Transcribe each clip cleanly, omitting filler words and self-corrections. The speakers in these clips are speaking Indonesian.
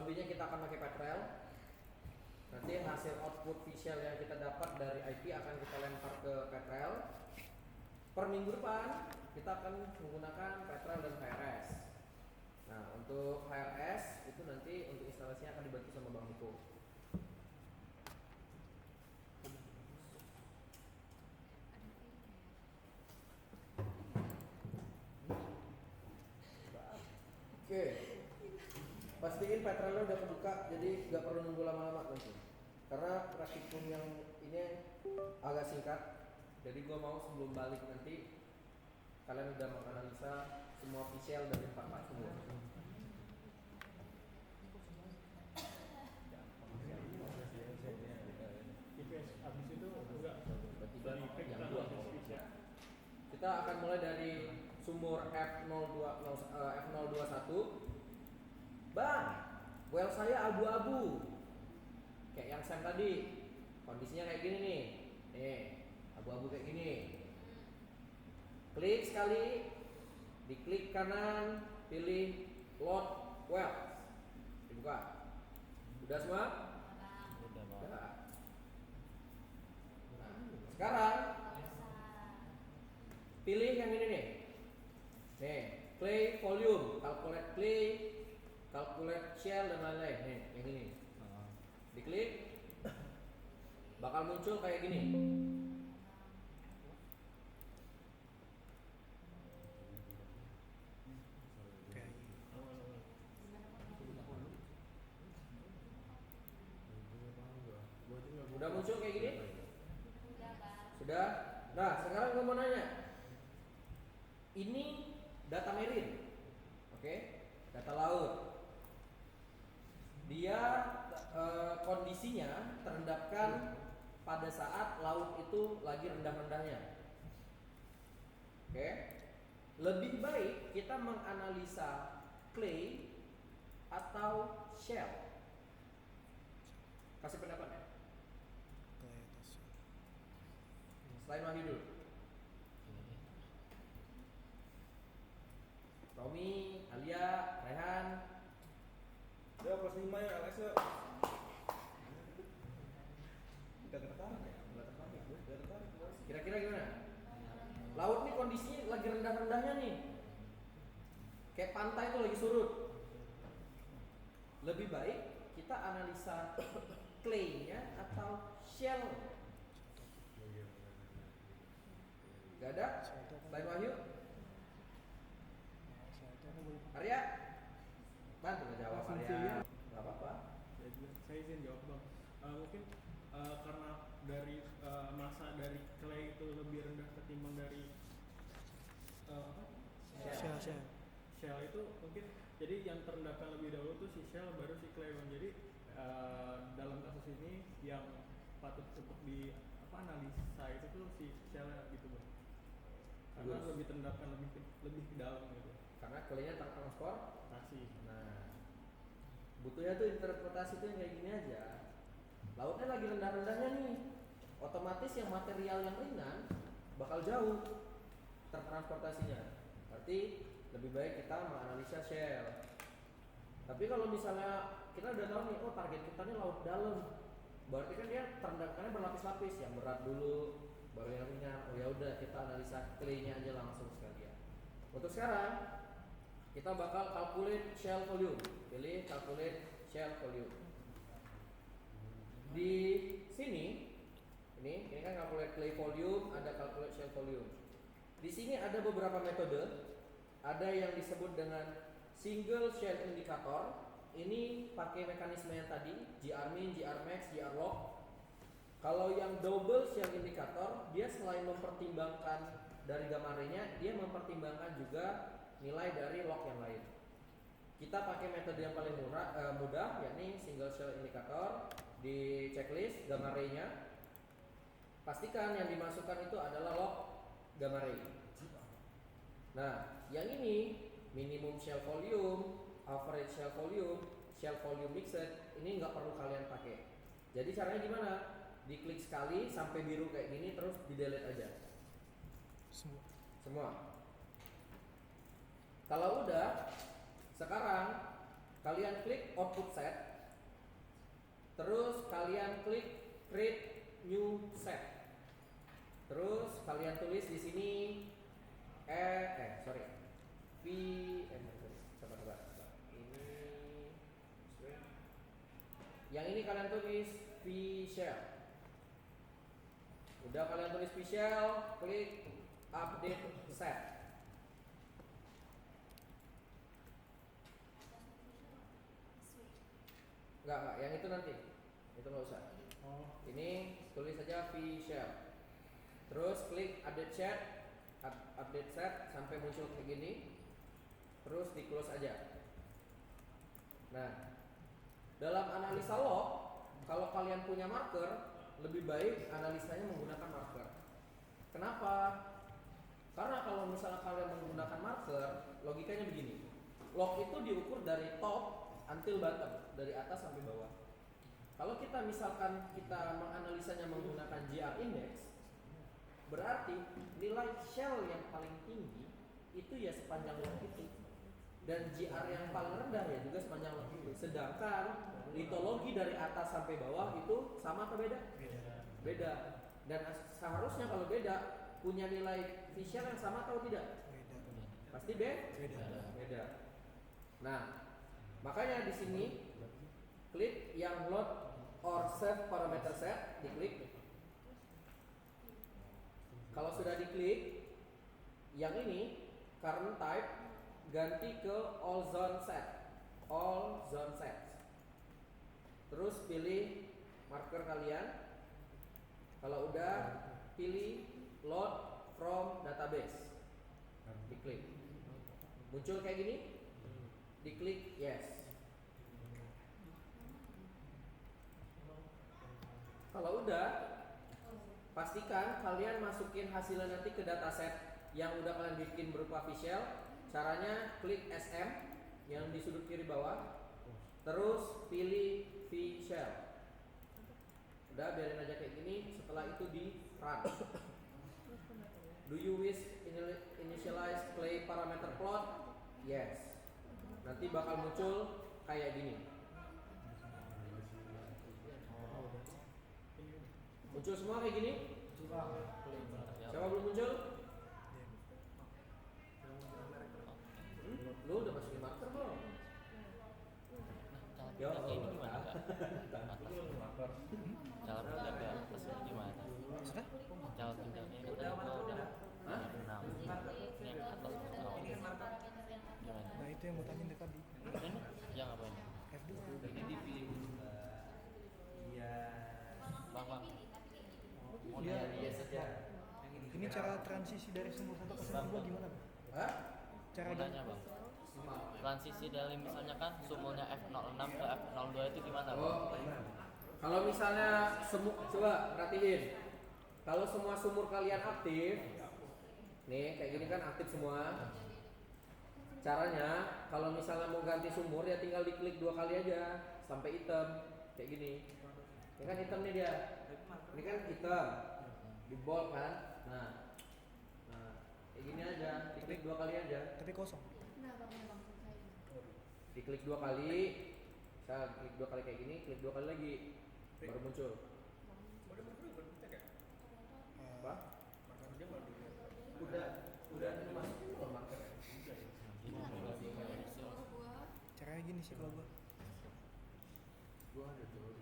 lebihnya kita akan pakai Petrel. Nanti hasil output visual yang kita dapat dari IP akan kita lempar ke Petrel. Per minggu depan kita akan menggunakan Petrel dan HRS. Nah, untuk HRS itu nanti untuk instalasinya akan dibantu sama Bang Niko. Oke, pastiin Petrelnya udah kebuka, jadi nggak perlu nunggu lama-lama nanti. Karena praktikum yang ini agak singkat, jadi gue mau sebelum balik nanti kalian udah menganalisa semua visual dari part semua. Habis itu enggak kita akan mulai dari sumur F021. Bang, well saya abu-abu kayak yang Sam tadi, kondisinya kayak gini nih. Nih, abu-abu kayak gini. Klik sekali, diklik kanan, pilih load wells, dibuka. Udah semua? Udah. Nah, sekarang pilih yang ini nih. Nih, play volume, calculate play, calculate shell dan lain-lain. Nih, yang ini. Diklik, bakal muncul kayak gini. Udah muncul kayak gini? Sudah. Nah, sekarang gue mau nanya. Ini data marine. Oke, data laut. Dia kondisinya terendapkan pada saat laut itu lagi rendah-rendahnya. Oke. Lebih baik kita menganalisa clay atau shell. Kasih pendapat ya. Selain Wahyu dulu. Romi, Alia, Rehan. Ya plus 5 ya Alex ya. Udah tertarik ya? Udah tertarik. Kira-kira gimana? Laut nih kondisinya lagi rendah-rendahnya nih. Kayak pantai tuh lagi surut. Lebih baik kita analisa clay-nya atau shell. Gak ada? Selain Wahyu? Arya? Bantu ngejawab Arya. Gak apa-apa. Saya izin jawab bang. Mungkin karena dari masa dari clay itu lebih rendah ketimbang dari shell itu mungkin jadi yang terendahkan lebih dahulu tuh si shell baru si clay bang. Jadi dalam kasus ini yang patut untuk di analisa itu tuh si shell gitu bang. Karena lebih terendahkan lebih ke dalam gitu. Karena clay-nya tertransportasi. Nah, butuhnya tuh interpretasi tuh yang kayak gini aja. Lautnya lagi rendah-rendahnya nih, otomatis yang material yang ringan bakal jauh tertransportasinya. Berarti lebih baik kita menganalisa shell. Tapi kalau misalnya kita udah tahu nih, oh target kita nih laut dalam, berarti kan dia terendahkannya berlapis-lapis, yang berat dulu, baru yang ringan. Oh ya udah kita analisa clay-nya aja langsung sekalian. Untuk sekarang kita bakal calculate shell volume. Pilih calculate shell volume. Di sini ini kan calculate clay volume, ada calculate shell volume. Di sini ada beberapa metode. Ada yang disebut dengan single shell indicator. Ini pakai mekanisme yang tadi, GR-min, GR-max, GR-log. Kalau yang double shell indicator, dia selain mempertimbangkan dari gamma ray-nya, dia mempertimbangkan juga nilai dari log yang lain. Kita pakai metode yang paling mudah, yakni single shell indicator. Di checklist gamma ray-nya, pastikan yang dimasukkan itu adalah log gamma ray. Nah, yang ini minimum shell volume, average shell volume mixed, ini nggak perlu kalian pakai. Jadi caranya gimana? Diklik sekali sampai biru kayak gini, terus di delete aja. Semua. Kalau udah, sekarang kalian klik output set, terus kalian klik create new set, terus kalian tulis di sini yang ini kalian tulis V shell. Udah kalian tulis V shell, klik update set. Enggak, yang itu nanti. Itu nggak usah. Ini tulis saja V shell. Terus klik update set sampai muncul kayak gini. Terus di close aja. Nah, dalam analisa log, kalau kalian punya marker, lebih baik analisanya menggunakan marker. Kenapa? Karena kalau misalnya kalian menggunakan marker, logikanya begini. Log itu diukur dari top until bottom, dari atas sampai bawah. Kalau kita misalkan kita menganalisanya menggunakan GR index, berarti nilai shell yang paling tinggi itu ya sepanjang log itu, dan GR yang paling rendah ya juga sepanjang log itu. Sedangkan litologi dari atas sampai bawah itu sama atau beda? Beda. Dan seharusnya kalau beda punya nilai V shell yang sama atau tidak? Pasti beda. Nah, makanya di sini klik yang load or save parameter set, diklik. Kalau sudah diklik, yang ini current type ganti ke all zone set. Terus pilih marker kalian. Kalau udah, pilih load from database. Diklik. Muncul kayak gini. Diklik yes. Kalau udah, pastikan kalian masukin hasilnya nanti ke dataset yang udah kalian bikin berupa V shell. Caranya klik SM yang di sudut kiri bawah, terus pilih V shell. Udah, biarin aja kayak gini. Setelah itu di run. Do you wish initialize play parameter plot? Yes. Nanti bakal muncul kayak gini. Muncul semua kayak gini? Siapa belum muncul? Lu udah masukin marker belum? Ya, ini gimana Kak? Cara penjaga atasnya gimana? Cara penjaga ini tadi gua udah 6. Ini yang atas bawah. Gimana? Nah itu yang mau tanya dari tadi. Ini yang apa ini? F2. Bang. Mau Iya. nanya saja. Ini cara transisi dari sumur 1 ke sumur 2 gimana, Bang? Hah? Cara mau nanya Bang. Transisi dari misalnya kan sumurnya F06 ke F02 itu gimana Bang? Oh, kalau misalnya coba perhatiin. Kalau semua sumur kalian aktif, nih kayak gini kan aktif semua. Caranya kalau misalnya mau ganti sumur ya tinggal diklik 2 kali aja sampai hitam kayak gini. Ini kan hitam nih dia. Ini kan hitam. Di bold kan. Nah, kayak gini aja. Diklik 2 kali aja. Tapi kosong. Diklik 2 kali. Saya klik 2 kali kayak gini, klik 2 kali lagi baru muncul. Apa? Udah masukin belum marker? Caranya gini sih kalau gua. Gua ada tuh.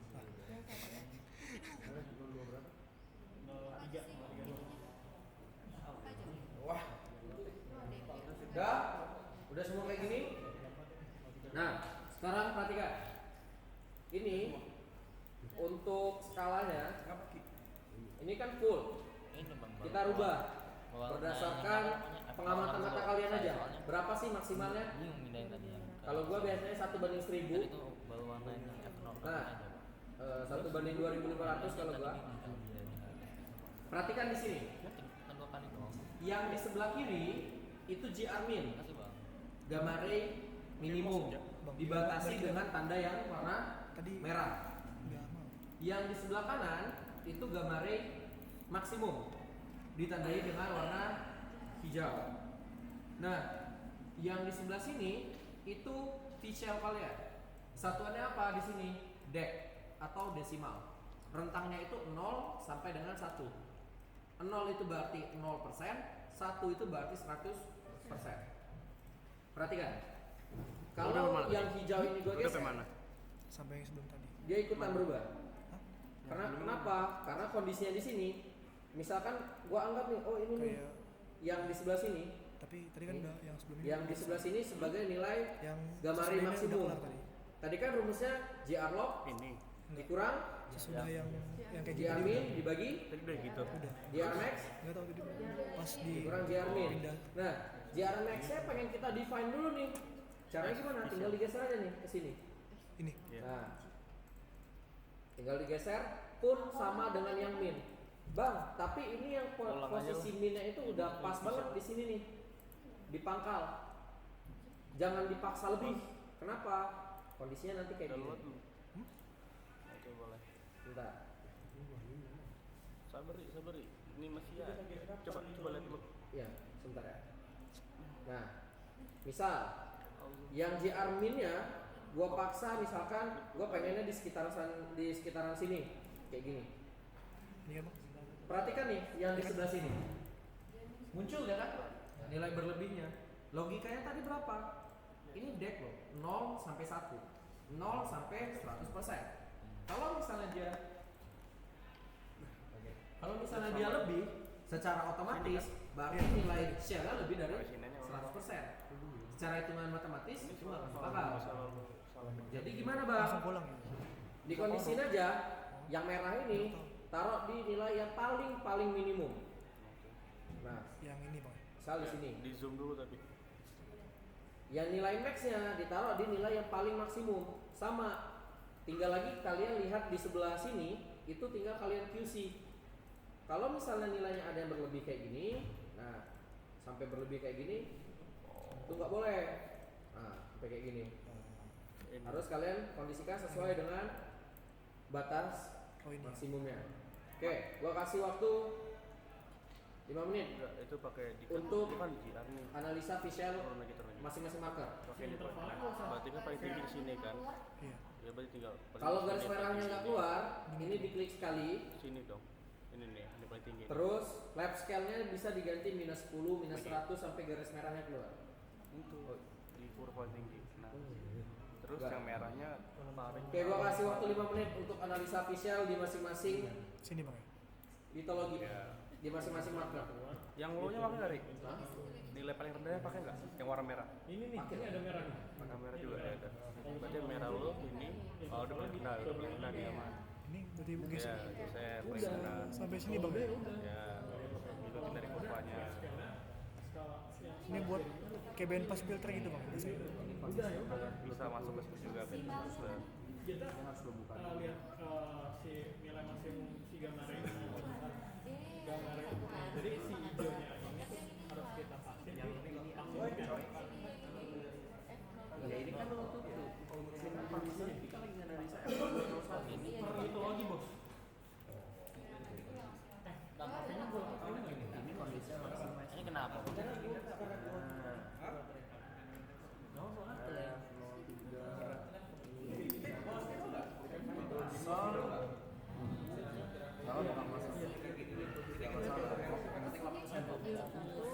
Wah. Udah semua kayak gini. Nah, sekarang perhatikan. Ini untuk skalanya, ini kan full. Ini Bang. Kita rubah Warna berdasarkan yang namanya pengamatan F06 mata dulu. kalian aja. Soalnya Berapa sih maksimalnya? bingung mindahin tadi yang Kalau gua biasanya 1/1000. tadi itu baru warnain yang F06 Nah, aja Bang. 1/2500 kalau gua. Perhatikan di sini. Kan 2 kali dong. Yang di sebelah kiri itu GR min, Makasih Bang. gamma ray minimum, dibatasi dengan tanda yang warna Tadi merah. nggak mau. Yang di sebelah kanan itu gamma ray maksimum, ditandai dengan warna hijau. Nah, yang di sebelah sini itu V-shell kalian. Satuannya apa di sini? Dec atau desimal. Rentangnya itu 0 sampai dengan 1. 0 itu berarti 0%, 1 itu berarti 100%. Perhatikan. Kalau yang hijau ini gue geser, Sampai yang sebelum tadi. dia ikutan berubah. Hah? Karena kenapa? Karena kondisinya di sini. Misalkan gua anggap nih, oh ini nih Kayak yang di sebelah sini, tapi tadi kan Ini. udah yang sebelum ini. yang di sebelah sini sebagai nilai yang gamari sesudah ini maksimum. udah kelar tadi. Tadi kan rumusnya JR log Ini dikurang Sesudah yang kayak gitu. JR min dibagi tadi udah gitu. Udah. JR max Enggak tahu tadi pas di dikurang JR min. pindah. Nah, JR max nya pengen kita define dulu nih. Caranya gimana? Tinggal digeser aja nih ke sini. Ini. Iya. Nah, tinggal digeser pun sama dengan yang min. Bang, tapi ini yang Ulang aja posisi minnya itu udah pas banget di sini nih. Di pangkal. Jangan dipaksa lebih. Kenapa? Kondisinya nanti kayak Download gini. dulu. Oke boleh. Bentar. Sabari. Ini masih ya. Coba lihat dulu. Iya, sebentar ya. Nah, misal yang JR min-nya gua paksa, misalkan gua pengennya di sekitaran sini kayak gini. Ini kan Bang? Perhatikan nih yang di sebelah sini. Muncul ya kan? Nilai berlebihnya. Logikanya tadi berapa? Ini dec loh, 0 sampai 1. 0 sampai 100%. Kalau misalnya dia lebih, secara otomatis berarti nilai share-nya lebih dari 100%. Secara hitungan matematis itu nggak masuk akal. Jadi gimana bang? Langsung pulang ya. Di kondisi aja yang merah ini taruh di nilai yang paling minimum. Nah, Yang ini Bang. misal di sini. Di zoom dulu tapi. Yang nilai max-nya ditaruh di nilai yang paling maksimum. Sama. Tinggal lagi kalian lihat di sebelah sini, itu tinggal kalian QC. Kalau misalnya nilainya ada yang berlebih kayak gini, nah sampai berlebih kayak gini, itu nggak boleh. Nah, sampai kayak gini. Harus kalian kondisikan sesuai dengan batas Oh ini. maksimumnya. Oke, gua kasih waktu 5 menit Enggak, itu pakai di Untuk itu kan JR nih. analisa visual Turun lagi. masing-masing marker. Pakai di berarti kan paling tinggi di sini kan. Iya. Ya berarti tinggal. Kalau garis ini merahnya paling nggak sini. keluar, ini diklik sekali. Sini dong. Ini nih, ini paling tinggi. Terus lap scale-nya bisa diganti minus 10, minus 100 sampai garis merahnya keluar. Itu di kurva tinggi. Nah, terus Enggak. yang merahnya tarik. Oke, gua kasih waktu 5 menit untuk analisa visual di masing-masing Sini Bang. litologi. Ya. Di masing-masing marker. Yang low-nya pakai nggak, Rik? Hah? Nilai paling rendahnya pakai nggak? Yang warna merah. Ini nih, ini ada merah nih. Warna merah juga ada. Berarti yang merah lo ini, oh udah paling rendah, udah paling rendah dia mah. Ini berarti geser. Ya, itu saya paling rendah. Sampai sini Bang. Ya, ikutin dari kurvanya. Ini buat kayak band pass filter gitu Bang. Biasanya. Bisa masuk ke situ juga kan. Kita lihat si nilai maksimum si gambar ini. Gambar ini. Jadi si hijaunya ini tuh harus kita pastiin di maksimum. Ya ini kan waktu itu. Kita lagi analisa Ini litologi bos. Dan HP-nya gua pakai ini. ini kondisinya maksimal. Ini kenapa?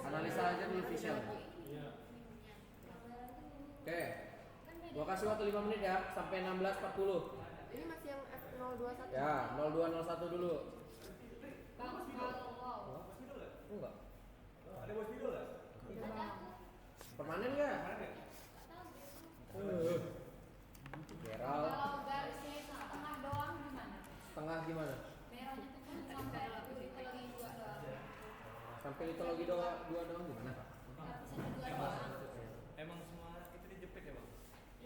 Analisa aja dulu visual. Oke. Gua kasih waktu 5 menit ya sampai 16.40. Ini masih yang F021. Ya, 0201 dulu. Enggak. Ada bos video enggak? Permanen enggak? Geral Kalau garisnya itu setengah doang gimana? setengah gimana? Merahnya itu kan sampai litologi 2 doang. Sampai litologi 2 doang gimana? Harusnya 2 doang. Emang semua itu dijepit ya Bang?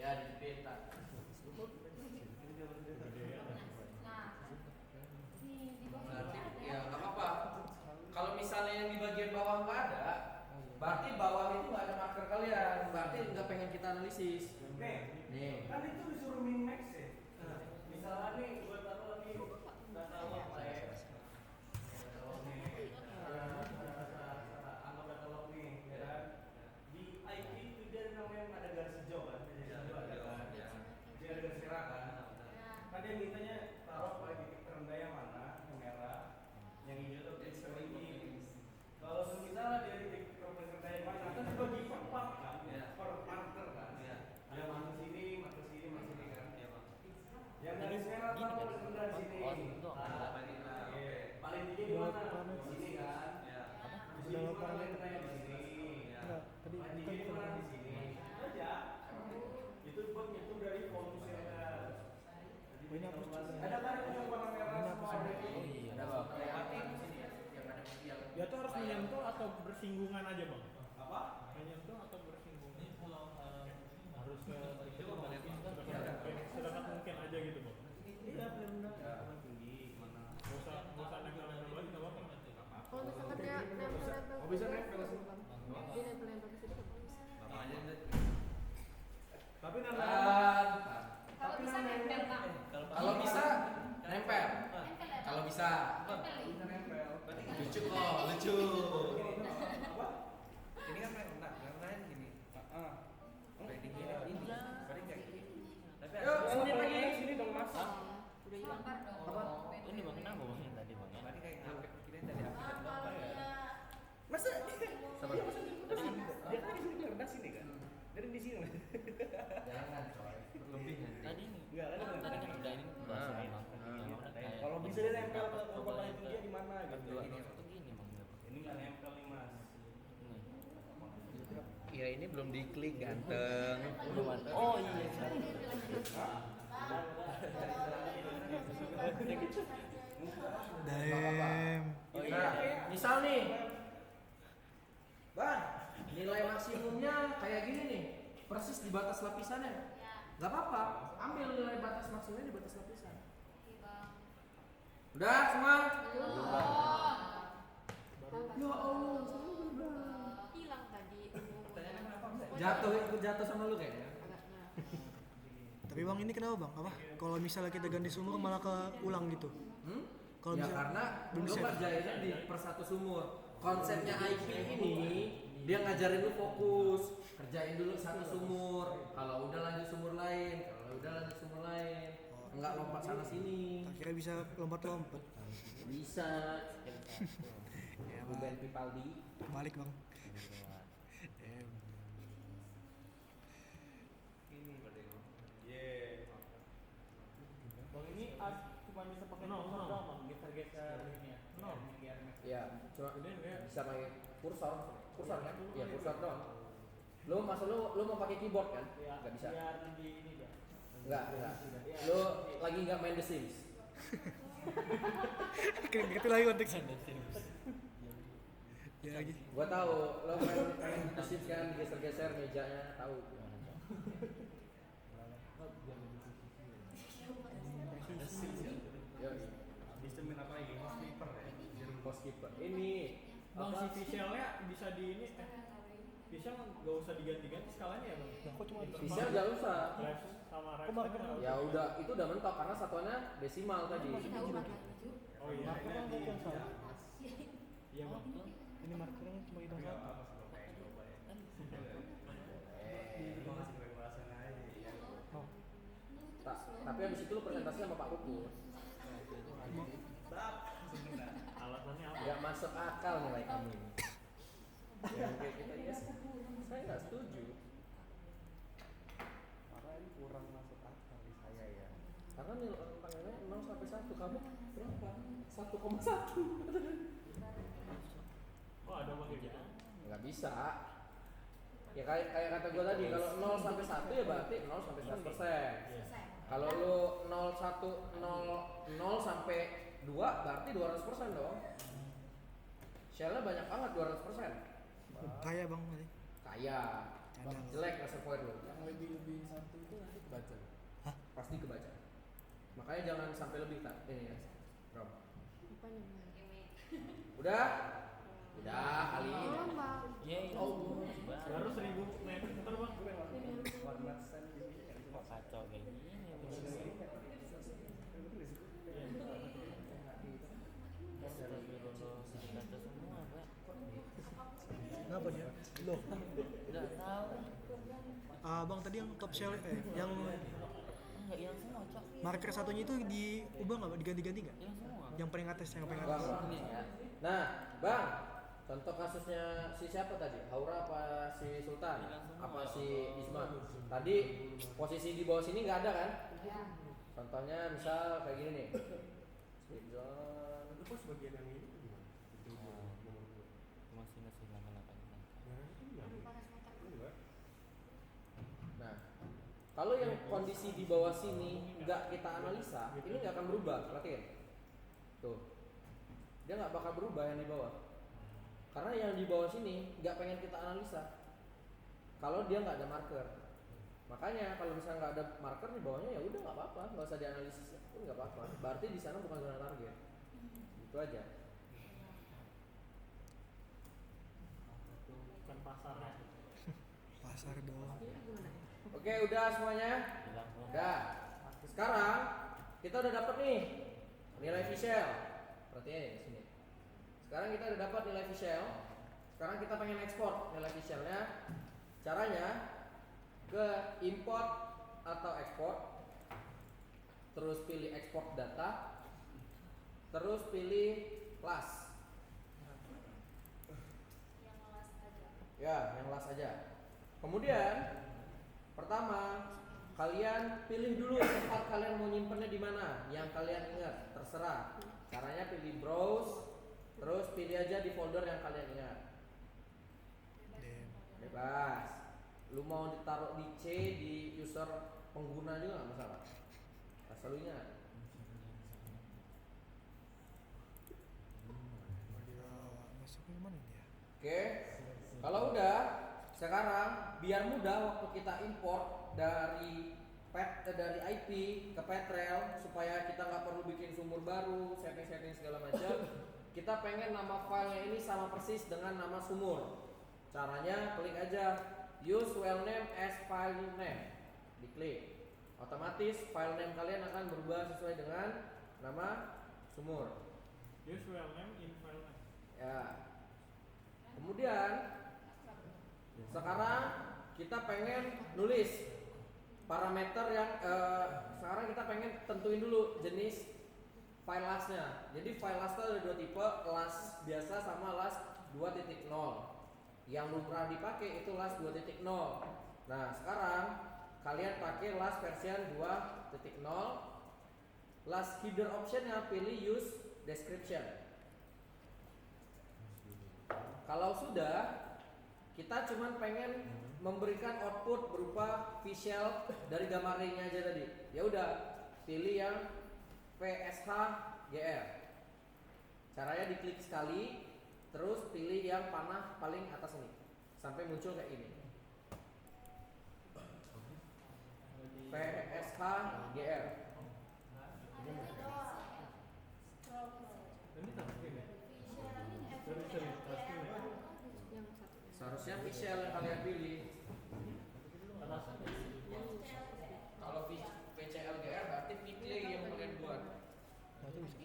Ya, dijepit tak. Nah, nih di bawah Berarti ada. ya nggak apa-apa. Kalau misalnya yang di bagian bawah nggak ada, berarti bawah itu nggak ada marker kalian. Berarti nggak pengen kita analisis. Nih. Kan itu disuruh min max ya. Misalnya nih gua taruh lagi data log ya. Anggap data log nih, ya kan? Di IP itu dia namanya ada garis hijau kan. dia mintanya taruh pada titik terendah yang mana, yang merah, yang hijau tuh titik tertinggi. Kalau misalnya dia titik terendah yang mana, kan dibagi per part kan, per marker kan. Ada marker sini, marker sini, marker sini kan. Yang dari merah Gini taruh kan? paling rendah di sini. Oh, itu doang. Iya. Paling tinggi di mana? Di sini kan. Di sini cuma paling rendah di sini. Paling tinggi di mana? Di sini. Aja. Itu buat ngitung dari volume selnya. Ada kan yang warna merah semua ada Oh ini. iya. Ada bang. Yang mati di sini ya. Yang ada yang Ya tuh harus menyentuh atau bersinggungan aja bang? Apa? Menyentuh atau bersinggungan? Harus ke sedekat mungkin aja gitu bang. Iya, benar. Yang tinggi mana? Gak usah nempel-nempel banget nggak apa-apa. Kalau misalkan dia nempel-nempel Oh, bisa nempel sih. dia nempel-nempel ke situ kan bisa. Tapi nanda Kalau bisa nempel bang. Kalau bisa nempel. Nempel ya. Kalau bisa. Nempel. bisa nempel. Lucu kok, lucu. Apa? Ini kan main rendah, yang lain gini. Kayak di gini, ini. Sering kayak gini. Tapi Yuk, sini lagi. Sini dong mas. Udah hilang. Sabar dong. Apa? Ini bang kenapa bang yang tadi bang ya? tadi kayak ngapet gini tadi apa? Kalau dia Masa? Sabar. Dia kan di sini rendah sini kan? Dari di sini. Jangan coy. Lebih nanti. Tadi ini. Enggak, kan Tadi kan benar. udah ini bahasa memang. Yang mana kayak Kalau bisa dia nempel ke korban paling tinggi di mana gitu. Dua satu gini bang. Ini nggak nempel nih mas. Ya ini belum diklik ganteng. Oh iya. Nah, misal nih, Bang, nilai maksimumnya kayak gini nih, persis di batas lapisannya. Gak apa-apa, ambil nilai batas maksimumnya di batas lapisan. Udah semua? Ya Allah, Hilang tadi. ikut jatuh sama lu kayaknya. Tapi bang ini kenapa bang? Apa? Kalau misalnya kita ganti sumur malah keulang gitu? Kalau Ya bisa karena belum lu bisa. ngerjainnya di per satu sumur. Konsepnya IP ini dia ngajarin lu fokus, kerjain dulu satu sumur. Kalau udah lanjut sumur lain, enggak lompat sana sini. Akhirnya bisa lompat-lompat. Bisa. Ya Ruben Pipaldi. balik bang. Bang ini cuma bisa pakai kursor doang bang, geser-geser ini ya. Ya, cuma bisa pakai kursor kan? Iya, kursor doang. Lu mau pakai keyboard kan? Enggak bisa. Biar di ini dah. Enggak. Lu lagi enggak main The Sims. Gitu lagi konteksnya. Ya lagi. Gua tahu, lo main The Sims kan geser-geser mejanya, tahu. Yo, Disemin apa lagi? Housekeeper ya. housekeeper. Ini Bang si apa? visualnya bisa di ini visual nggak usah diganti-ganti skalanya ya bang? Kok cuma Visual enggak usah. Left sama right Kok marker sama nggak right. Ya udah, itu udah mentok karena satuannya desimal tadi. Oh iya. Ini di Iya bang. ini markernya cuma hitung satu. Oh, Tapi habis itu lu presentasi sama Pak Kuku. Alasannya apa? Enggak masuk akal nilai kamu ini. Yang kayak kita ya, saya nggak setuju. Karena ini kurang masuk akal di saya ya. Karena nilainya 0 sampai 1, kamu berapa? 1,1. Oh ada bang gitu. Nggak bisa. Ya kayak kata gue tadi, kalau 0 sampai 1 ya berarti 0 sampai 100%. Kalau lu 0 sampai 2 berarti 200% dong. Shell-nya banyak banget 200%. kaya bang tadi. Kaya. Ada. Jelek reservoir lu. Yang lebih satu itu nanti kebaca. Pasti kebaca. Makanya jangan sampai lebih tak. Ini ya. Rom. Apa namanya? Udah? Udah kali ini. Tolong bang. Ya Oh. Baru 1000 meter bang. Warna sen di sini kan cuma Kacau kayak gini. Kacau semua pak. Kenapa dia? Loh, Nggak tahu. bang tadi yang top shell yang Enggak hilang semua, Cok. Marker satunya itu diubah nggak, diganti-ganti nggak? Hilang semua. Yang paling atas, yang paling Bang, atas. Ini ya. nah Bang, contoh kasusnya si siapa tadi? Haura apa si Sultan? Apa si Isma? Tadi posisi di bawah sini nggak ada kan? Contohnya misal kayak gini nih. Split zone. Itu kok sebagian yang ini gimana? Itu nomor 2. Masih hilang kenapa hilang? Nah, itu enggak. Enggak. Nah, kalau yang kondisi di bawah sini nggak kita analisa, ini nggak akan berubah, perhatiin. Tuh, dia nggak bakal berubah yang di bawah. Karena yang di bawah sini nggak pengen kita analisa. Kalau dia nggak ada marker, makanya kalau misalnya nggak ada marker di bawahnya ya udah nggak apa-apa, nggak usah dianalisis pun nggak apa-apa. Berarti di sana bukan zona target. Itu aja. Bukan pasarnya. Pasar dong. Oke, udah semuanya? Hilang semua. Udah. Sekarang kita udah dapat nih nilai Fischl. Perhatiin di sini. Sekarang kita udah dapat nilai Fischl. Sekarang kita pengen ekspor nilai Fischl-nya. Caranya ke import atau export. Terus pilih export data. Terus pilih class. Yang las aja. Ya, yang last aja. Kemudian pertama kalian pilih dulu tempat kalian mau nyimpennya di mana, yang kalian ingat, terserah. Caranya pilih browse, terus pilih aja di folder yang kalian ingat. Bebas. Lu mau ditaruh di C, di user pengguna juga nggak masalah. Asal lu ingat. Masuknya mana dia? Oke. Kalau udah, sekarang biar mudah waktu kita import dari dari IP ke Petrel supaya kita nggak perlu bikin sumur baru, setting-setting segala macam. Kita pengen nama filenya ini sama persis dengan nama sumur. Caranya klik aja use file name as file name, diklik. Otomatis file name kalian akan berubah sesuai dengan nama sumur. Use file name in file name. Ya. Kemudian sekarang kita pengen nulis parameter yang sekarang kita pengen tentuin dulu jenis file lasnya. Jadi file las itu ada dua tipe, las biasa sama las 2.0. Yang lumrah dipakai itu las 2.0. Nah, sekarang kalian pakai las version 2.0. Las header optionnya pilih use description. Kalau sudah, kita cuman pengen memberikan output berupa Fischl dari gambar ringnya aja tadi. Ya udah, pilih yang PSHGR. Caranya diklik sekali, terus pilih yang panah paling atas ini sampai muncul kayak ini. PSHGR. Ini touchscreen ya? Sorry, touchscreen ya? Yang satu. Seharusnya Fischl yang kalian pilih. Kalau VCLGR berarti Fischl yang kalian buat. Nah, itu bisa.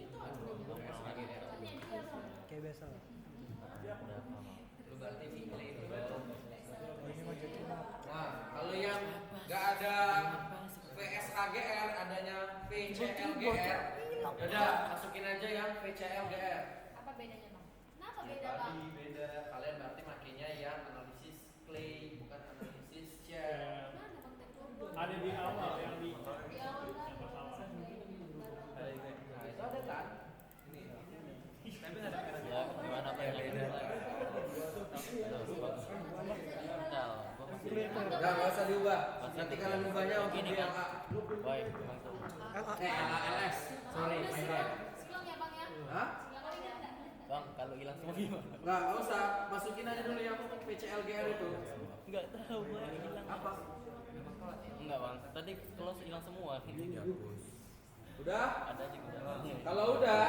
PSHGR. Kayak biasa lah. Berapa mau? Lu berarti Fischl itu. Oh, ini mah jadi Nah, kalau yang nggak ada PSHGR, adanya VCLGR, udah masukin aja yang VCLGR. Apa bedanya, Bang? Kenapa Ya, beda, Bang? tadi beda. Kalian berarti makainya yang analisis clay, bukan analisis shell. Mana Bang teknologi? Ada di awal yang di Di awal kan. yang masalah. Nah, itu ada kan? Ini. Ya, gimana Pak? Bentar, gua masih Nggak usah diubah. Nanti kalian ubahnya untuk Gini yang kan? A. Boy, langsung. LALS. Sorry, Udah beda. silang ya, Bang ya? Hah? Silang aja enggak? Bang, kalau hilang semua gimana? Nggak usah. Masukin aja dulu yang VCLGR itu. Enggak tahu gua hilang. Apa? Enggak, Bang. Tadi close hilang semua. Udah? Ada juga. Kalau udah,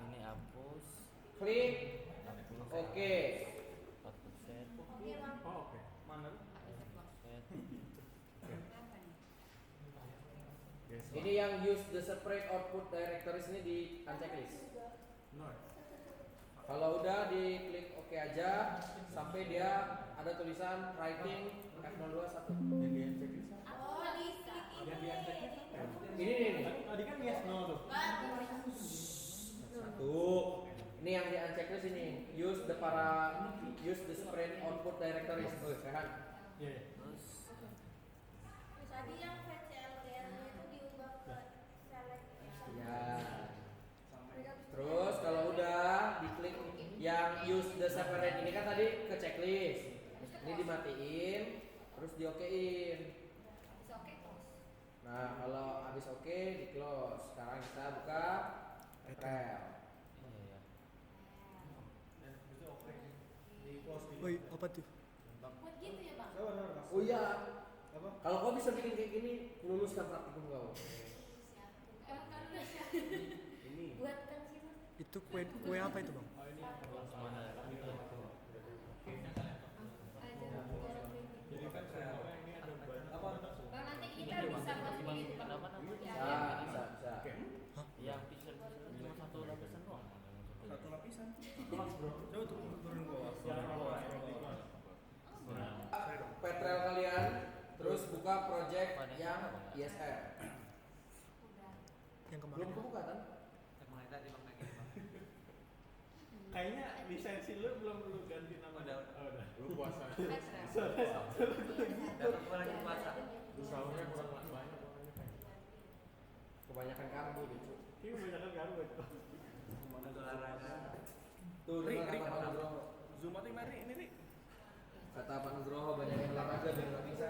Ini hapus. klik Hapus. oke. 4%. Oke, Bang. Oh, oke. Mana? Set. Ini yang use the separate output directories ini di unchecklist. No. Kalau udah diklik oke aja sampai dia ada tulisan writing F021. Aku lagi klik Yang ini. di uncheck Ini yang di unchecklist ini. Use the sprint output directories. Oh, sehat. Iya. Tadi yang VCLDR itu diubah ke select. Ya. Terus kalau udah diklik yang use the separate ini kan tadi ke checklist. Ini dimatiin, terus diokein. Bisa oke close. Nah, kalau habis oke di close. Sekarang kita buka Petrel. Iya. Woi, apa tuh? Buat gitu ya bang. Oh iya. Kalau kau bisa bikin kayak gini, luluskan praktikum kau. Emang kan udah buat kan sih mas. Itu kue apa itu bang? Jadi kan sebenarnya ini ada banyak Bang nanti kita bisa buat bikin bang. Bisa. Yang pixel cuma satu lapisan doang. Satu lapisan. Coba turun ke bawah. Petrel kalian, terus buka project yang ISR. Yang Belum kemarin. kebuka kan? Mulai tadi bang kayak gini bang. Kayaknya lisensi lu belum lu ganti nama. Udah. Oh, udah. Lu puasa. Dapat gua lagi puasa. Lu sahurnya kurang banyak orangnya kayak. Kebanyakan karbo gitu. Ini kebanyakan garu itu. Mana olahraga. Tuh, Ri, dengar Ri, kata Pak Nugroho. Zoom atau mari ini Ri. Kata Pak Nugroho banyak yang olahraga biar nggak bisa.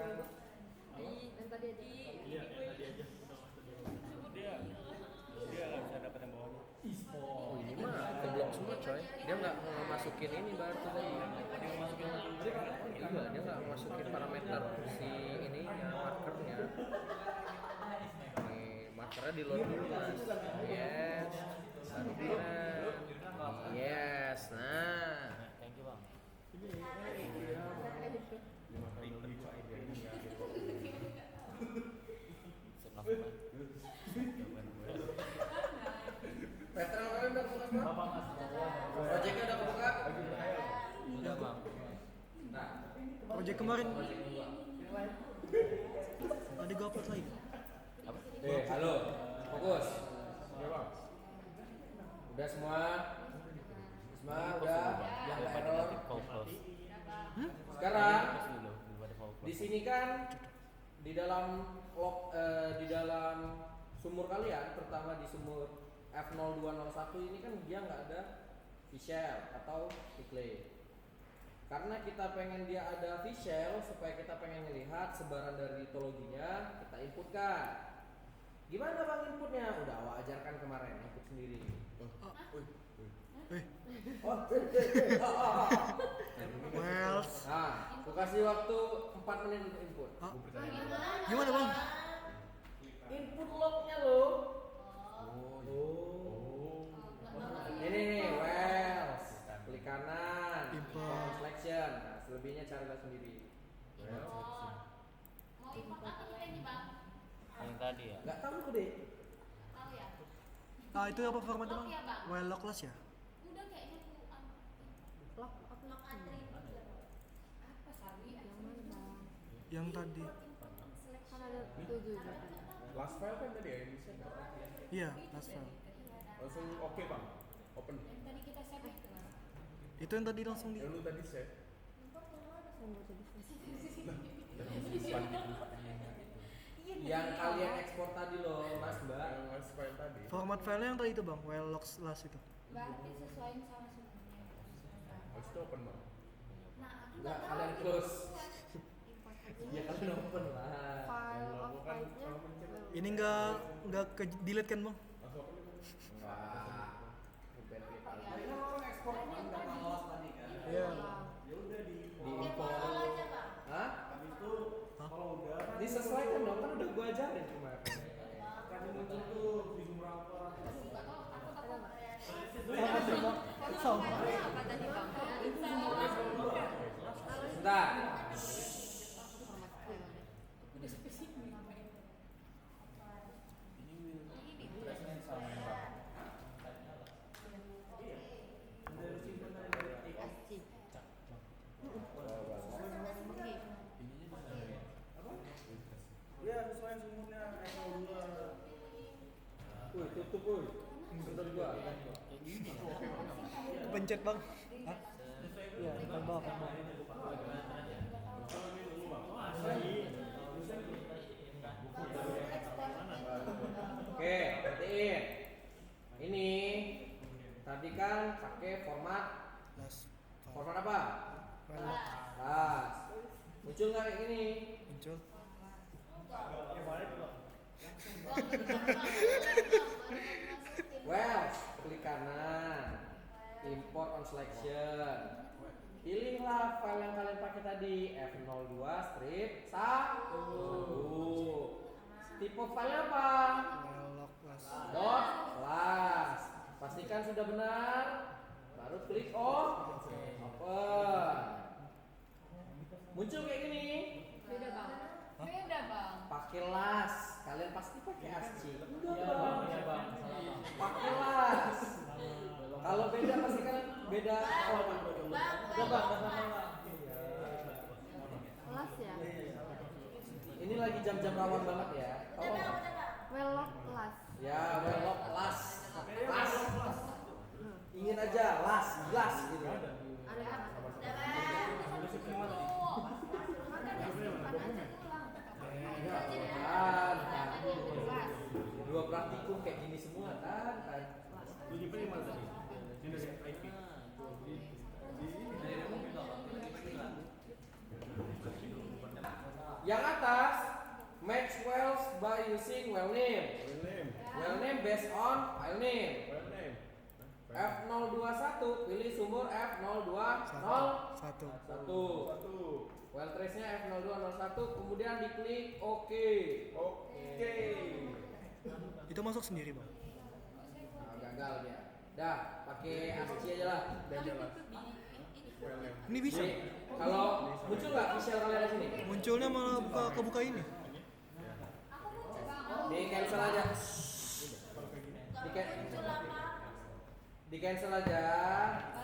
Dan tadi aja. Iya, yang tadi aja udah masuk dia. Dia nggak bisa dapat yang bawahnya. Oh ini mah keblok semua coy. Dia nggak masukin ini baru tuh tadi. Iya, dia nggak masukin parameter si ininya markernya. Nih markernya di load dulu mas. Yes. Baru bulan. Yes. Nah. Thank you bang. Sip langsung bang. Petrel kalian udah kebuka semua? Projectnya udah kebuka? Udah bang. Nah. Project kemarin. Tadi gue upload lagi. Halo. Fokus. Udah semua? Semua udah? Yang Daripada error? nanti kau close. Sekarang Close dulu, daripada kau close. di sini kan di dalam di dalam sumur kalian, terutama di sumur F0201 ini kan dia nggak ada V-shell atau V-clay. Karena kita pengen dia ada V-shell supaya kita pengen melihat sebaran dari topologinya, kita inputkan. Gimana bang inputnya? Udah awak ajarkan kemarin, input sendiri. Wells. Nah, aku kasih waktu 4 menit untuk input. Gimana bang? Input lognya loh. Ini nih, Wells. Klik kanan. Import. Selection. Nah, selebihnya carilah sendiri. Mau import apa kita ini bang? Yang tadi ya. Nggak tahu deh. Tahu ya? Ah itu apa formatnya bang? Log ya, Bang? Well lockless ya? Udah kayaknya aku Lock log attribute ya. Apa Sarwi? yang mana bang? Yang tadi. Kan ada 7 juga. Last file kan tadi ya yang di-save. Iya, last file. Langsung oke bang. Open. Yang tadi kita save itu kan? Itu yang tadi langsung di. Yang lu tadi save. Yang kalian ekspor tadi loh, Mas Mbak. Yang last file tadi. Format filenya yang tadi itu bang, well lockless itu. Berarti sesuaiin sama semuanya. Habis itu open bang. Nah, aku Nggak, tahu. kalian close. Import aja. Ya kalian open lah. File of type-nya. Ini nggak ke delete kan bang? Langsung open itu. Enggak. Bukan kita. Tadi kan orang ekspor kan data awas tadi kan. Iya. Di import. aja bang. Hah? Habis itu kalau udah Disesuaikan dong, kan udah gua ajarin cuma. kan muncul tuh di sumber apa. Sama apa tadi bang? Bentar. Format file. SC. Iya sesuai sumbernya F02. Woi, tutup woi. Bentar gua. Pencet bang. Hah? Iya, depan bawah, depan bawah. Oke, perhatiin. Ini tadi kan pakai format apa? Las. Muncul nggak kayak gini? Muncul. Well, klik kanan. Import on selection. Pilihlah file yang kalian pakai tadi, F02 strip 1. Tipe file apa? Dot class. Pastikan sudah benar. Baru klik open. Muncul kayak gini. Beda bang. Beda bang. Pakai las. Kalian pasti pakai ASCII. Enggak bang. Pakai las. Kalau beda pasti kalian beda. Kelas ya. Ini lagi jam-jam rawan banget ya. Tolong. Welok kelas. Ya, welok las. Las. Ingin aja las, las gitu. Ada kan? Kan. Dua praktikum kayak gini semua kan. Yang atas match wells by using well name. Well name based on file name. F021 pilih sumur F0201. Well trace-nya F0201 kemudian diklik OK. Itu masuk sendiri bang. Nah, gagal dia. Dah, pakai ASCII aja lah. Ini bisa. Nih, kalau muncul nggak Michelle kalian di sini? Munculnya malah kebuka ini. Di cancel aja. Di cancel aja. Ya,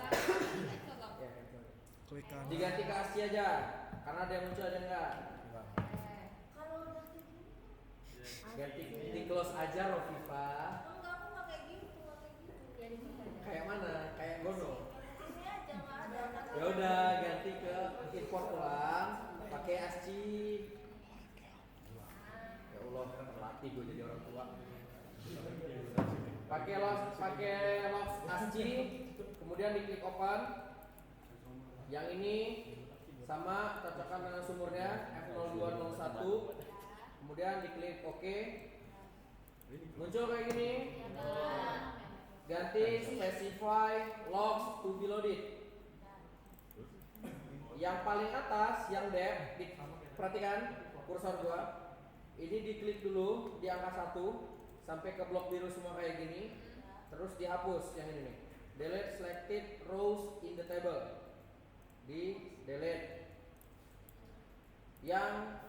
cancel. Klik kanan. Diganti ke ASCII aja. Karena ada yang muncul ada enggak? Ganti di close aja Rofifa. Kayak mana? Kayak Gono. Ya udah ganti ke import ulang pakai ASCII. Ya Allah, terlatih gue jadi orang tua. Pakai logs ASCII, kemudian diklik open. Yang ini sama cocokkan dengan sumurnya F0201. Kemudian diklik OK. Muncul kayak gini. Ganti specify logs to be loaded. Yang paling atas yang dev, perhatikan kursor gua. Ini diklik dulu di angka 1 sampai ke blok biru semua kayak gini. Terus dihapus yang ini nih. Delete selected rows in the table. Di delete. Yang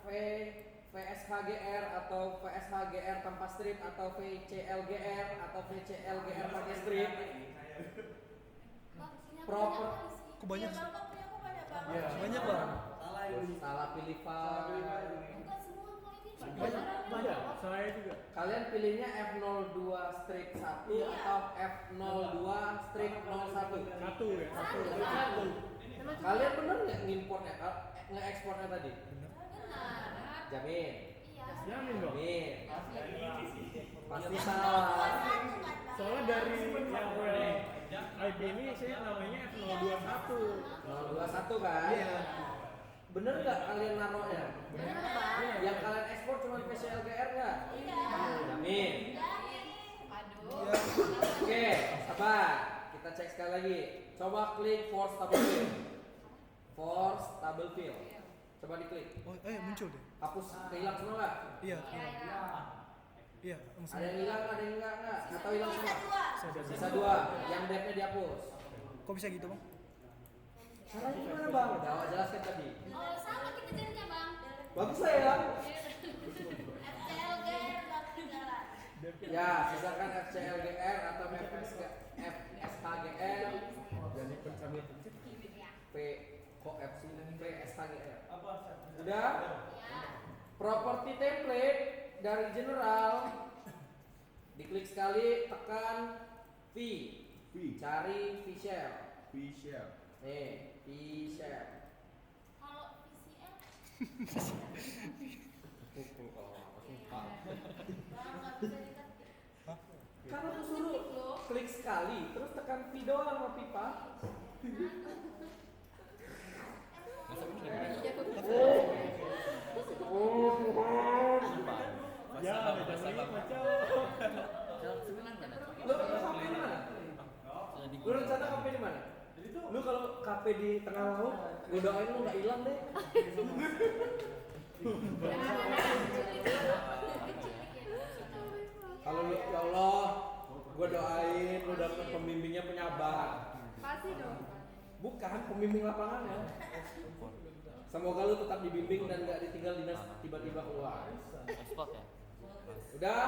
VSHGR atau VSHGR tanpa strip atau VCLGR atau VCLGR pakai strip. Proper. Kok banyak? Ya. Banyak bang. Salah pilih file. Banyak. Saya juga. Kalian pilihnya F02 strip 1 atau F02 strip 01? Satu ya. Kalian bener nggak ngimportnya, nge-ekspornya tadi? Jamin. Jamin dong. Jamin. Pasti salah. Soalnya dari yang IP ini saya namanya F021. 021 kan? Iya. Bener nggak kalian naruhnya? Bener bang. Yang kalian ekspor cuma VCLGR nggak? Jamin. Oke, sabar. Kita cek sekali lagi. Coba klik force table fill. Force table fill. Coba diklik. Oh, muncul deh. Hapus hilang semua nggak? Iya. Iya. Ada yang hilang, ada yang enggak? Atau hilang semua? Bisa. Sisa 2. Yang devnya dihapus. Kok bisa gitu bang? Caranya gimana bang? Udah awak jelaskan tadi. Sama kita jadinya bang. Bagus lah ya. Ya, sisakan FCLGR atau FSHGR. Jadi pencamil pencet. P kok F sih? FSHGR. Sudah? Property template dari general. Diklik sekali, tekan V. V Cari V-shell. V-shell. Nih, V-shell. Kalau VCL Pukul kalau sumpah. orang nggak bisa diketik. Kan aku suruh klik sekali, terus tekan V doang sama pipa. Oh Tuhan. Ya, jangan macam. Lu KP di mana? Lu rencana KP di mana? Lu kalau KP di tengah laut, gue doain lu nggak hilang deh. Kalau lu ya Allah, gue doain lu dapet pembimbingnya penyabar. Kasih dong. Bukan pembimbing lapangannya. Semoga lu tetap dibimbing dan gak ditinggal dinas tiba-tiba keluar. Export ya. Udah?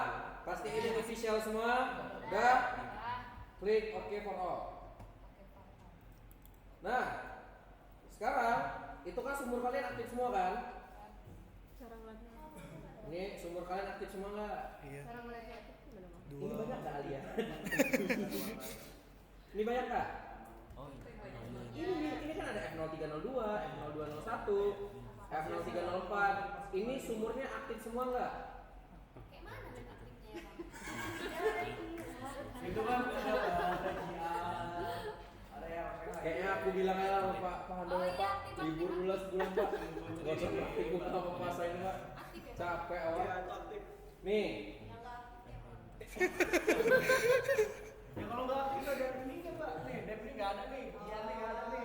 Pastiin ini official semua? Udah? Klik OK for all. Nah, sekarang itu kan sumur kalian aktif semua kan? Cara ngeliatnya. Ini sumur kalian aktif semua nggak? Iya. Cara ngeliatnya itu gimana bang? Ini banyak nggak Alia? Ini banyak nggak? Oh iya. Ini kan ada F0302, F0201, F0304. Ini sumurnya aktif semua nggak? Kayak mana nih aktifnya ya bang? Itu kan ada gajian, ada yang Kayaknya aku bilang aja lah Pak Hando Pak, libur dulu sebulan Pak. Gak usah praktik buka apa puasa ini Pak. Capek awak. Nih, Yang nggak aktif ya kalau nggak aktif ada ininya Pak. Nih, Dep ini nggak ada nih, Giannya nggak ada nih.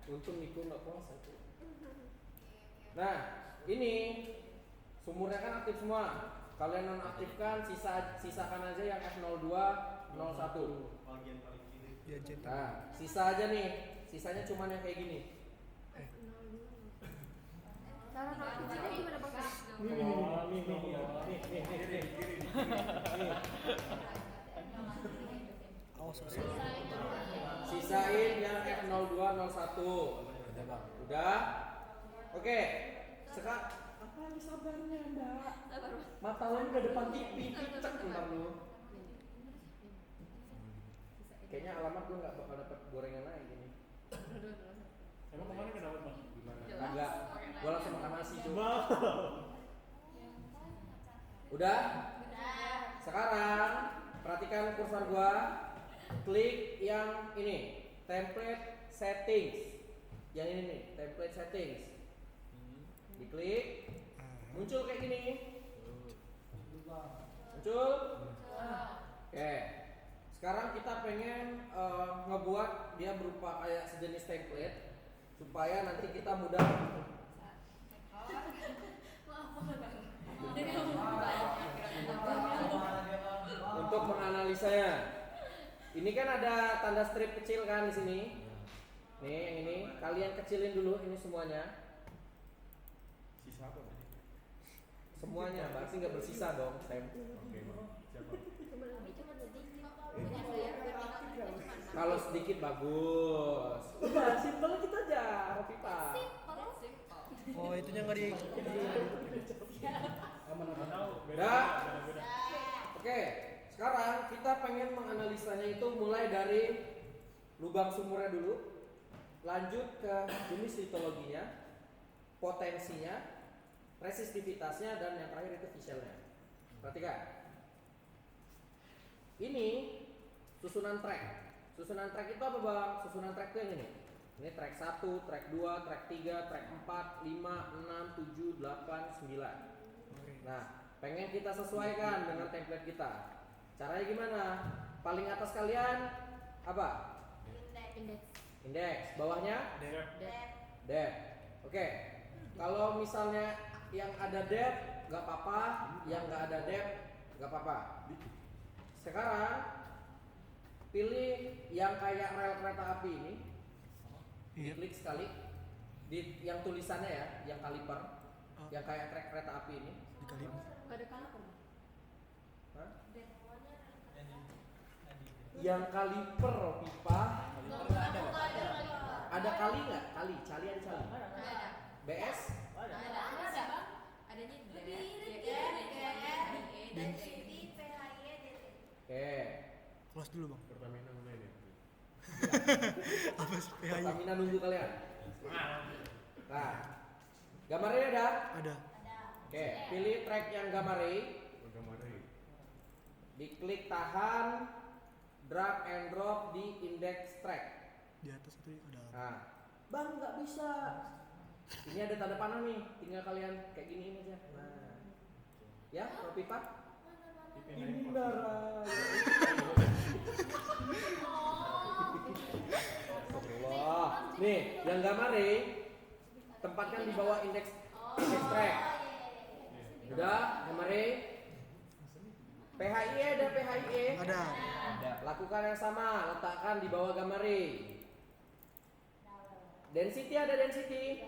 untung Niko nggak puasa tuh. Nah, ini sumurnya kan aktif semua. Kalian non aktifkan, sisakan aja yang F02, 01. Bagian paling kiri. Ya Jen. Nah, sisa aja nih. Sisanya cuman yang kayak gini. Cara ngaktifnya gimana bang? Awas awas. Sisain yang F02, 01. Udah? Oke. Sekarang apa lagi sabarnya, Mbak? Mata lo udah depan TV, picek ntar lu. Kayaknya alamat lu nggak bakal dapat gorengan lagi ini. Emang kemarin kenapa bang? Kagak. Gua langsung makan nasi coba. Udah? Sekarang perhatikan kursor gua. Klik yang ini, template settings. Yang ini nih, template settings. Diklik, muncul kayak gini. Muncul. Oke. Sekarang kita pengen ngebuat dia berupa kayak sejenis template supaya nanti kita mudah untuk menganalisanya. Ini kan ada tanda strip kecil kan di sini. Nih, yang ini kalian kecilin dulu ini semuanya. Sisa apa? Semuanya, berarti nggak bersisa dong, Sam. Oke, siapa? Kalau sedikit bagus. Udah, simple gitu aja, Ropipa. Oh itunya nggak di. Udah. Oke, sekarang kita pengen menganalisanya itu mulai dari lubang sumurnya dulu, lanjut ke jenis litologinya, potensinya, resistivitasnya, dan yang terakhir itu fiselnya. Perhatikan. Ini susunan track. Susunan track itu apa bang? Susunan track itu yang ini. Ini track 1, track 2, track 3, track 4, 5, 6, 7, 8, 9. Nah, pengen kita sesuaikan dengan template kita. Caranya gimana? Paling atas kalian apa? Indeks. Indeks. Bawahnya? Depth. Oke. Kalau misalnya yang ada depth nggak apa-apa, yang nggak ada depth nggak apa-apa. Sekarang pilih yang kayak rel kereta api ini. Klik sekali di yang tulisannya ya, yang kaliper, yang kayak trek kereta api ini. Dikali. Gak ada kaliper. Hah? Yang kaliper, pipa. Ada kali nggak? Kali, cali ada cali. BS? Oke. Close dulu bang. Pertamina mana ini? Apa sih? PHI. Pertamina nunggu kalian. Nah, gamma ray ada? Ada. Oke, pilih track yang gamma ray. Gamma ray. Diklik tahan, drag and drop di index track. Di atas itu ada. Nah, bang nggak bisa. Ini ada tanda panah nih, tinggal kalian kayak giniin aja. Nah, ya, Ropipa. Ini darah. Astagfirullah. Nih, yang gamma ray tempatkan di bawah index track. Udah, gamma ray. PHIE ada PHIE. Ada. Lakukan yang sama, letakkan di bawah gamma ray. Density ada density.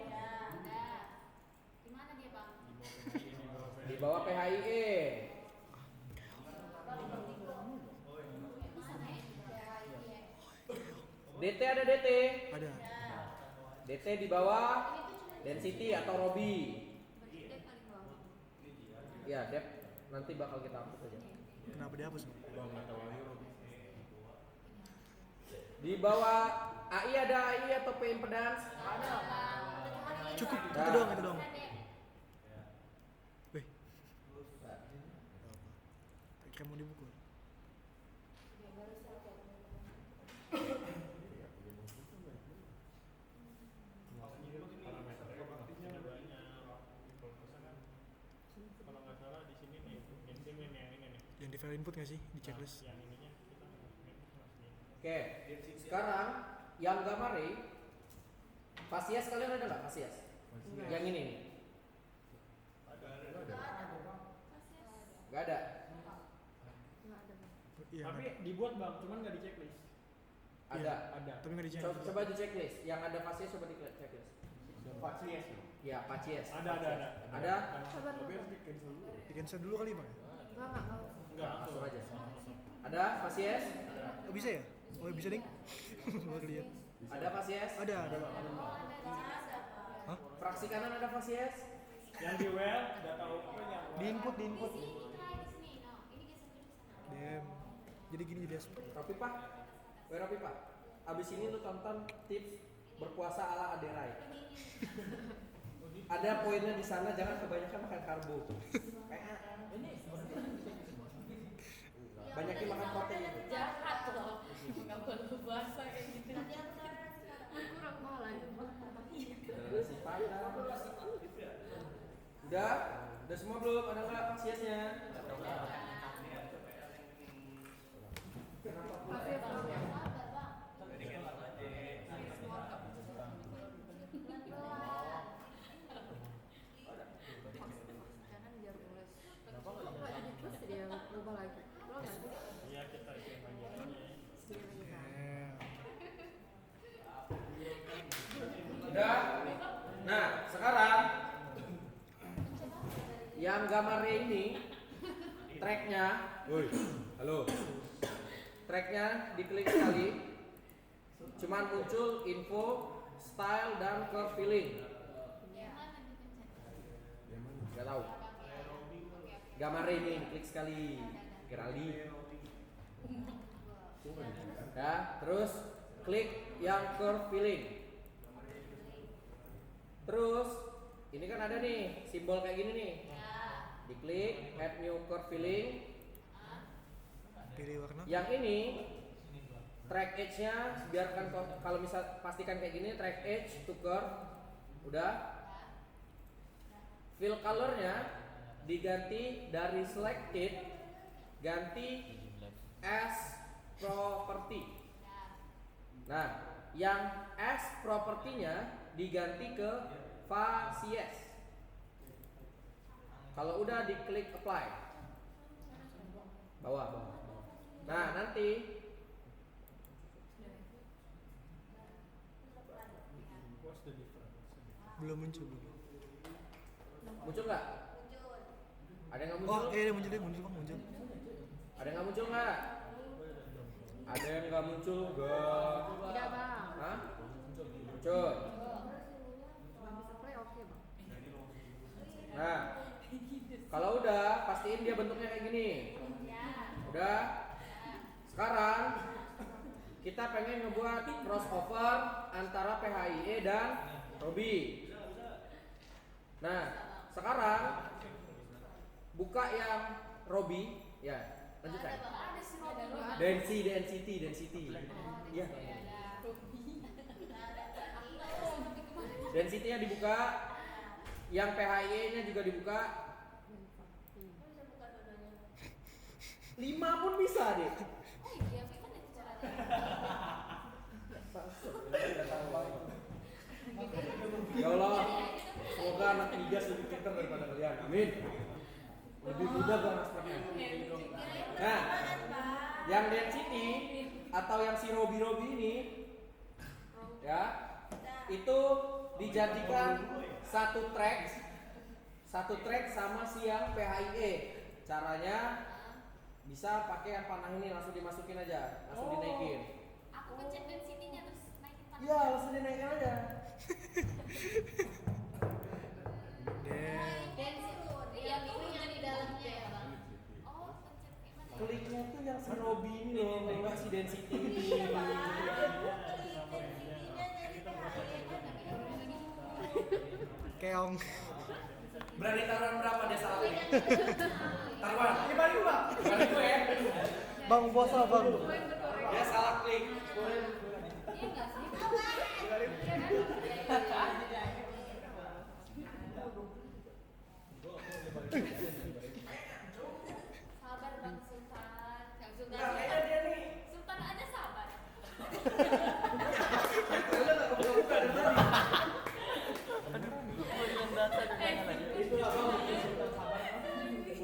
Di mana dia, Bang? Di bawah PHIE. DT ada DT. Ada. DT di bawah density atau Robi. Ya, dep nanti bakal kita hapus aja. Kenapa dihapus bang? Bang nggak tahu lagi Robi. Di bawah AI ada AI atau P impedance? Cukup. Nah. Itu doang, itu doang. Wih. Kayak mau dibukul. Kalau nggak salah di sini nih, instrumen yang ini nih. Yang di file input nggak sih di checklist? Yang ininya kita masukin. Oke, sekarang yang gamma ray Fasies kalian ada nggak Fasies? Yang ini nih. Gak ada. Iya. Tapi dibuat bang, cuman nggak di checklist. Ada. Ada. Tapi nggak di Coba, checklist. coba di checklist. Yang ada Fasies coba di checklist. Facies. Ya, Facies. Ada. Ada? Sabar Tapi dulu. harus di cancel dulu. Di cancel dulu kali bang. Enggak mau. Enggak Langsung aja. Ada Fasies? Oh bisa ya? Oh bisa ding. Baru lihat. Ada Fasies? Ada. Fraksi kanan ada Fasies? Yang di well data outputnya. Di input, di input. Ini sini, no. Ini geser ke sana. Dem. Jadi gini di dashboard. Ropi Pak? Ropi Pak? Abis ini lu tonton tips berpuasa ala Aderai. Ada poinnya di sana, jangan kebanyakan makan karbo. Banyakin makan protein. Jahat loh. Nggak boleh puasa kayak gitu. Kurang malah. Nasi padang. Udah semua belum? Ada nggak Fasiesnya? Jangan biar mulus. Kok nggak jadi terus dia berubah lagi? Lo nggak sih? Iya kita kirim lagi aja. Udah? Nah, sekarang yang gamma ray ini tracknya, woi, halo, tracknya diklik sekali, cuman muncul info, style dan curve filling. Gak tahu. Gamma ray ini klik sekali, Geraldi. Ya, terus klik yang curve filling. Terus ini kan ada nih simbol kayak gini nih. Diklik add new curve filling. Pilih warna. Yang ini track edge-nya biarkan kalau misal pastikan kayak gini track edge to curve. Udah. Fill color-nya diganti dari selected ganti as property. Nah, yang as property-nya diganti ke Fasies. Kalau udah diklik apply. Bawah. Nah, nanti What's the difference? Belum muncul belum. muncul nggak? Ada yang nggak muncul? Oh, iya muncul deh, muncul bang, muncul. Ada yang nggak muncul nggak? Ada yang nggak muncul nggak? Tidak bang. Hah? Muncul. Nggak bisa play oke bang. Nah, kalau udah pastiin dia bentuknya kayak gini. Udah. Sekarang kita pengen ngebuat crossover antara PHIE dan Robi. Nah, sekarang buka yang Robi, ya, lanjutkan. Ada si Robin. Density. Ya. Density-nya dibuka, yang PHIE-nya juga dibuka. 5 pun bisa deh. Oh iya, gimana itu caranya? Ya Allah, semoga anak migas lebih pintar daripada kalian. Amin. Lebih mudah gak aspeknya. Nah, yang density atau yang si Robi ini, ya, itu dijadikan satu track sama si yang PHIE. Caranya bisa pakai yang panah ini, langsung dimasukin aja, langsung dinaikin. Aku pencet density-nya terus naikin panah. Iya, langsung dinaikin aja. Density yang itu yang di dalamnya ya bang. Oh, pencet kayak mana? Kliknya tuh yang si Robi ini loh, enggak si density ini. Keong. Berani taruhan berapa dia saat ini? Taruhan. Ini balik gua. Balik gue ya. Bang bosa bang. Dia salah klik. Iya nggak sih? Sabar bang Sultan. Bang Sultan. Sultan aja sabar.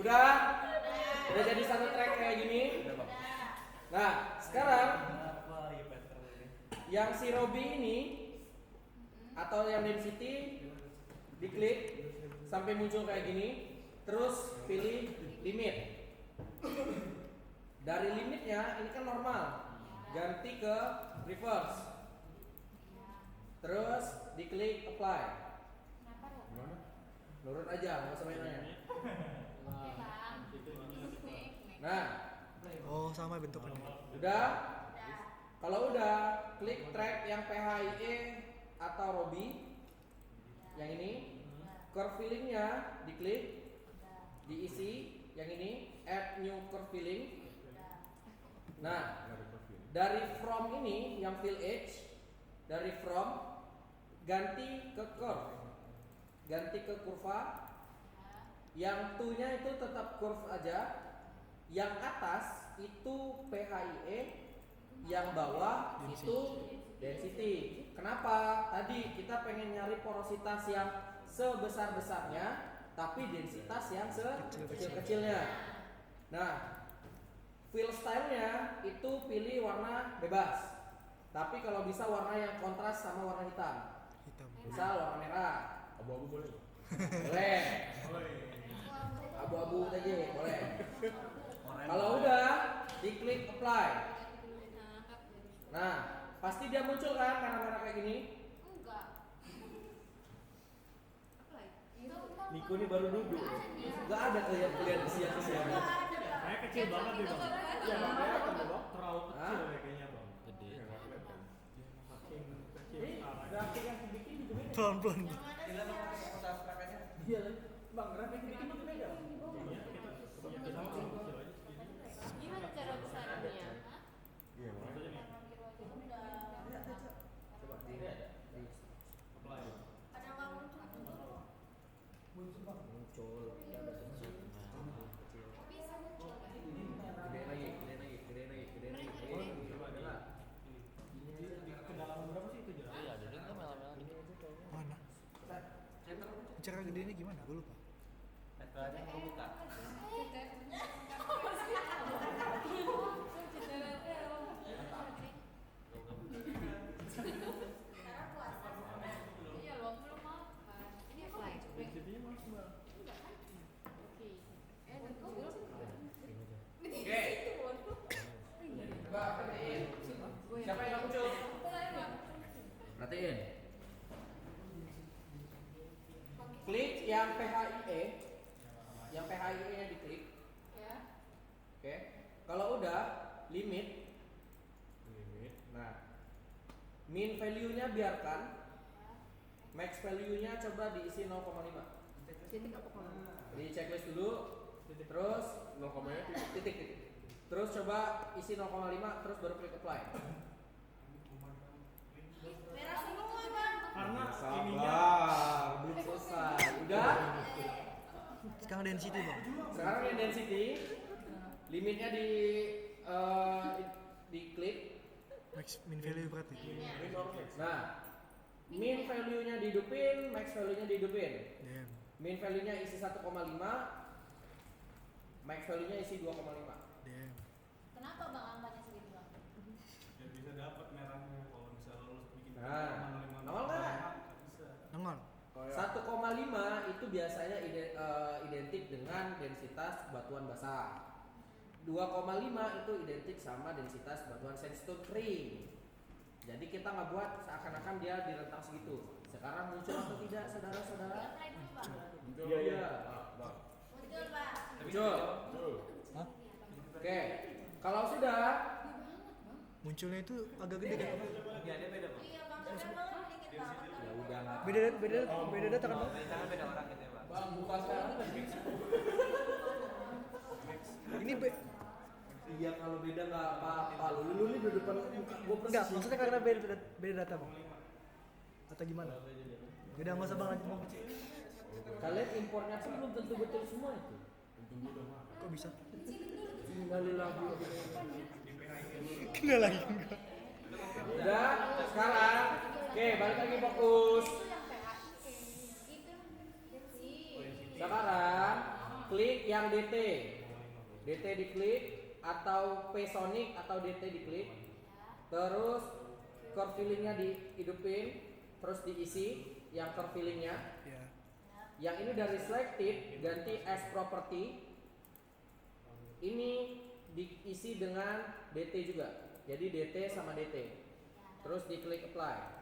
Udah jadi satu track kayak gini. Nah, sekarang yang si Robi ini atau yang density diklik sampai muncul kayak gini, terus pilih limit. Dari limitnya ini kan normal, ganti ke reverse. Terus diklik apply. Nurut aja, nggak usah main-main. Oke bang. Nah, Oh sama bentuknya. udah. Kalau udah, klik track yang PHIE atau Robi. Yang ini, curve filling-nya diklik, diisi. Yang ini, add new curve filling. Nah, dari from ini yang fill edge, dari from ganti ke curve, ganti ke kurva. Yang to-nya itu tetap curve aja. Yang atas itu PHIE, yang bawah itu density. Kenapa? Tadi kita pengen nyari porositas yang sebesar-besarnya, tapi densitas yang sekecil-kecilnya. Nah, fill style-nya itu pilih warna bebas. Tapi kalau bisa warna yang kontras sama warna hitam. Misal warna merah. Abu-abu boleh? Boleh. Abu-abu aja boleh. Kalau udah, diklik apply. Nah, pasti dia muncul kan merah-merah kayak gini. Enggak. Apa lagi? Niko ini baru duduk. Gak ada kelihatan siang-siang. Kayak kecil banget nih bang. Iya bang, kelihatan tuh, bang. Terlalu kecil ya kayaknya bang. Gede. Saking kecil. Pelan-pelan. Iya lah. Bang, grafik bikin itu beda. Gimana cara besarnya? Ada nggak muncul? Muncul. Dia ada muncul. Bisa muncul kan? Gede lagi. Coba ada lah. Kedalaman berapa sih itu jalan? Iya, jadi kan melah-melah dikit. Mana? Cara gedenya gimana? Gue lupa. Netralnya mau buka. Iya loh, belum makan. Ini apply. Jadinya mas bang. Enggak kan? Oke. Oke. Coba perhatiin. Siapa yang gak muncul? Perhatiin. Klik yang PHIE. Yang PHIE value-nya biarkan. Max value-nya coba diisi 0,5. Titik apa kalau? Di checklist dulu. Terus 0, titik. Terus coba isi 0,5 terus baru klik apply. Merah semua bang. Karena ininya belum selesai. Udah? Sekarang density bang. Sekarang yang density limitnya di klik. Max min value berarti. Nah, min value-nya dihidupin, max value-nya dihidupin. Damn. Min value-nya isi 1,5, max value-nya isi 2,5. Damn. Kenapa bang angkanya segitu bang? Ya bisa dapat merahnya kalau misalnya lo bikin Nah, nol nggak? bisa. Nongol. 1,5 itu biasanya identik dengan densitas batuan basah. 2,5 itu identik sama densitas batuan sandstone kering. Jadi kita nggak buat seakan-akan dia di rentang segitu. Sekarang muncul atau tidak, saudara-saudara? Iya. Muncul pak. Muncul. Hah? Oke. Kalau sudah, Munculnya itu agak gede kan? Iya dia beda bang. Iya bang, keren banget dikit banget. ya udah nggak. Beda data kan bang? Jangan beda orang gitu ya bang. Bang, buka sekarang. Ini Iya, kalau beda nggak apa-apa. Lu ini di depan muka gua persis. enggak, maksudnya karena beda data bang. Atau gimana? Udah nggak usah bang lanjut bang. Kalian impornya pun belum tentu betul semua itu. Kok bisa? Innalillahi wa inna Enggak lagi enggak. Udah, sekarang. Oke, balik lagi fokus. Itu yang PHI. Itu density. Sekarang klik yang DT. DT diklik atau P-Sonic atau DT diklik. Terus curve fillingnya dihidupin, terus diisi yang curve fillingnya. Ya. Yang ini dari selected ganti as property. Ini diisi dengan DT juga. Jadi DT sama DT. Terus diklik apply.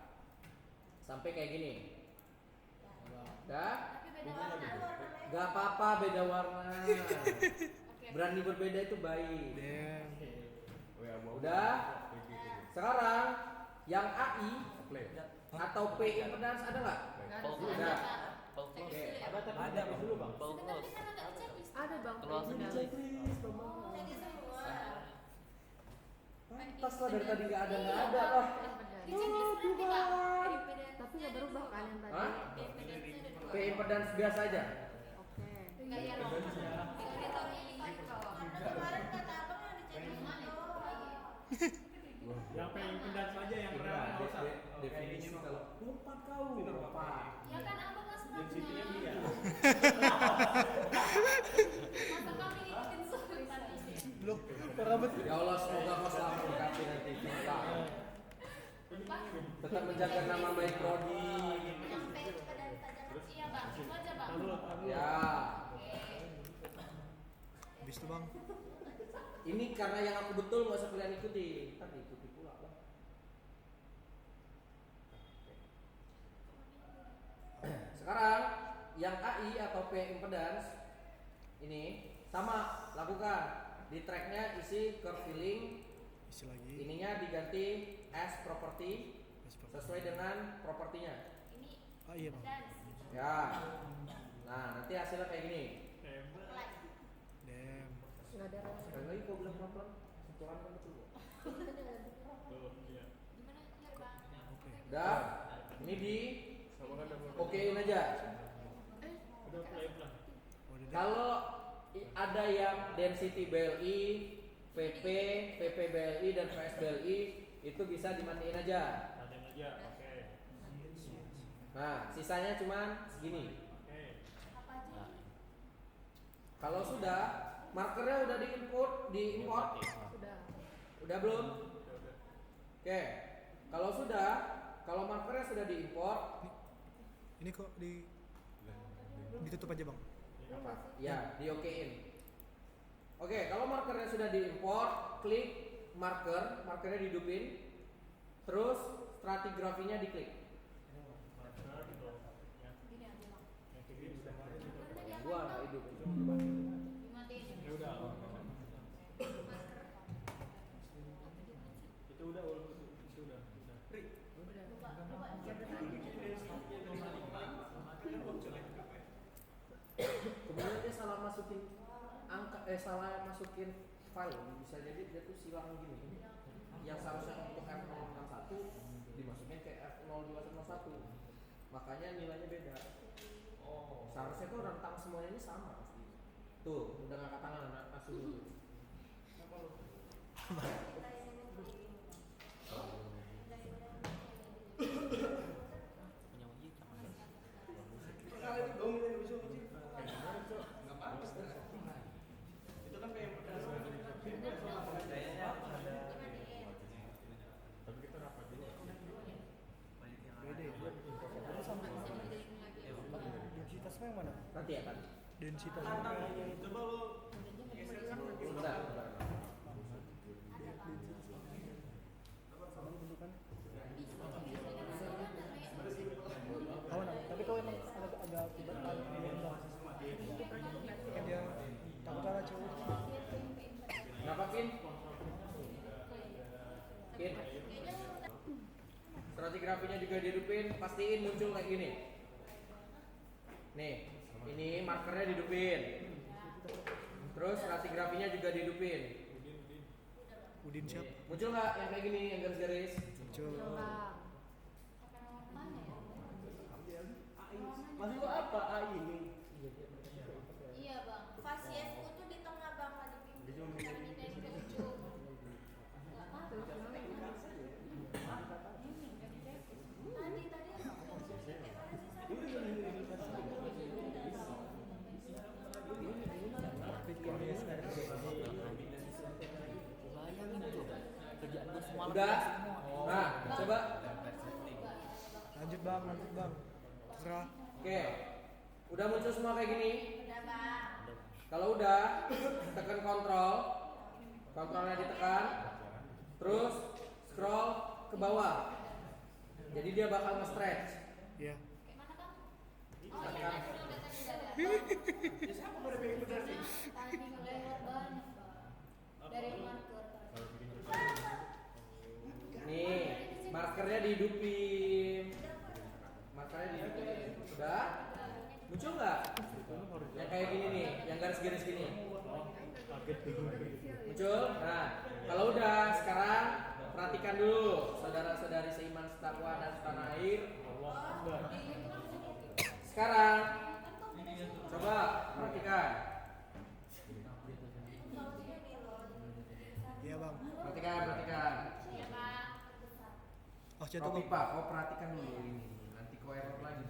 Sampai kayak gini. Udah? Tapi beda warna lu warnanya. Gak apa-apa beda warna. Berani berbeda itu baik. Damn. Udah? Sekarang yang AI atau P impedance ada nggak? Ada. Oke. Ada dulu bang. Tapi kan ada di checklist. Ada bang. Keluar sendiri. Checklist semua. Pantas lah dari tadi nggak ada lah. Di checklist nanti bang. Tapi nggak berubah kan yang tadi. Hah? Impedance-nya ada P impedance biasa aja. Oke. Enggak ya dong. Ditaruhnya di kontrol. Karena kemarin kata abang yang di checklist itu. yang pengen pendans aja yang merah nggak usah. Definisi kalau lompat kau. Lompat. Ya kan abang nggak sempat. Density-nya dia. Masa kami ngikutin sulitan ini. Loh, parah banget. Ya Allah, semoga kau selamat berkati nanti kita. Tetap menjaga nama baik Prodi. Yang pengen pada saja. Iya bang. Itu aja bang. Ya. Habis itu bang. Ini karena yang aku betul nggak usah kalian ikuti. Ntar diikuti pula bang. Sekarang yang AI atau P impedance ini sama lakukan di tracknya isi curve filling, Isi lagi. ininya diganti as property sesuai dengan propertinya. Ini Ah iya bang. dance. Ya. Nah nanti hasilnya kayak gini. Like. Damn. Nggak ada rasa. Sekali lagi kau bilang pelan-pelan, sentuhan kan betul. Tuh, iya. Gimana ya bang? Oke. Udah, ini di okein aja. Udah play lah. Oh, udah deh. Kalau ada yang density BLI, PP, PP BLI dan PS BLI itu bisa dimatiin aja. Latihan aja. Oke. Nah, sisanya cuman segini. Oke. Apa aja? Kalau sudah, markernya udah diimport. Sudah. Udah belum? Oke. Kalau sudah, kalau markernya sudah diimport, Ini kok ditutup aja bang. ya diokein. Oke, kalau markernya sudah diimport, klik marker, markernya dihidupin, terus stratigrafinya diklik. Gini aja bang. Gua nggak hidup. Dimatiin. Ya udah. Itu udah. Itu udah. Lupa. salah masukin file, bisa jadi dia tuh silang gini. Yang seharusnya untuk F061 dimasukin ke F0201. Makanya nilainya beda. Seharusnya tuh rentang semuanya ini sama pasti. Tuh, udah ngangkat tangan langsung dulu. Punya uji sama. Nggak bagus kan? Itu kan kayak kayaknya ada. Beda ya. Itu sampai densitasnya yang mana? Nanti ya kan? Densitas Coba lo geserkan lagi. Bentar. sama bentukan. Kawan, tapi kau emang agak tiba kan dia takut salah cewek. Kenapa Kin? Kin? Stratigrafinya juga dihidupin, pastiin muncul kayak gini. Nih, ini markernya dihidupin. Terus stratigrafinya juga dihidupin. Udin siap. Muncul nggak yang kayak gini, yang garis-garis? Muncul. Maksud lo apa AI ini? Iya bang, fasiesku tuh di tengah bang tadi pimpin dari ke ujung. Bayangin tuh kerjaan gue semalam Udah? semua. Nah, coba. Lanjut bang. Terserah. Oke. Udah muncul semua kayak gini? Udah bang. Kalau udah, tekan kontrol. Kontrolnya ditekan. Terus scroll ke bawah. Jadi dia bakal nge-stretch. Iya. Gimana bang? Oh iya tadi udah tadi lewat banyak bang. Dari marker. Nih, markernya dihidupin. Markernya dihidupin. Sudah? Muncul nggak? Yang kayak gini nih, yang garis-garis gini. Muncul? Nah, kalau udah sekarang perhatikan dulu saudara-saudari seiman setakwa dan setanah air. Sekarang coba perhatikan. Iya bang. Perhatikan. Iya bang. Oh jatuh Robi bang. Pak, kau perhatikan dulu ini. Nanti kau error lagi.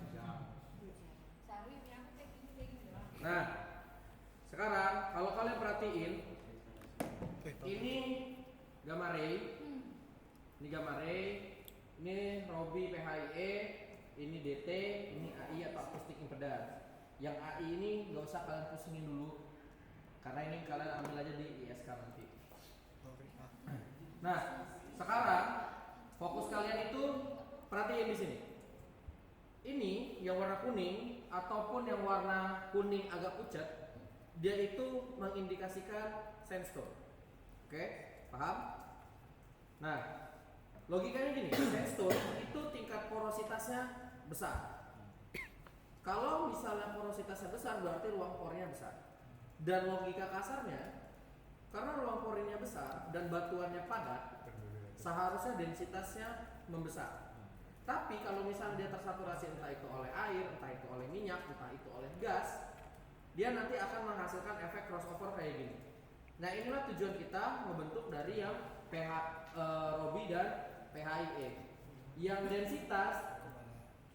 Sawi bilang kayak gini. Nah, sekarang kalau kalian perhatiin, ini gamma ray, ini gamma ray, ini Robi PHIE, ini DT, ini AI atau acoustic impedance. Yang AI ini nggak usah kalian pusingin dulu, karena ini kalian ambil aja di ISK nanti. Nah, sekarang fokus kalian itu perhatiin di sini. Ini yang warna kuning ataupun yang warna kuning agak pucat, dia itu mengindikasikan sandstone. Oke, paham? Nah, logikanya gini, sandstone itu tingkat porositasnya besar. Kalau misalnya porositasnya besar, berarti ruang pornya besar. Dan logika kasarnya, karena ruang pornya besar dan batuannya padat, seharusnya densitasnya membesar. Tapi kalau misalnya dia tersaturasi entah itu oleh air, entah itu oleh minyak, entah itu oleh gas, dia nanti akan menghasilkan efek crossover kayak gini. Nah, inilah tujuan kita membentuk dari yang pH Robi dan PHIE. Yang densitas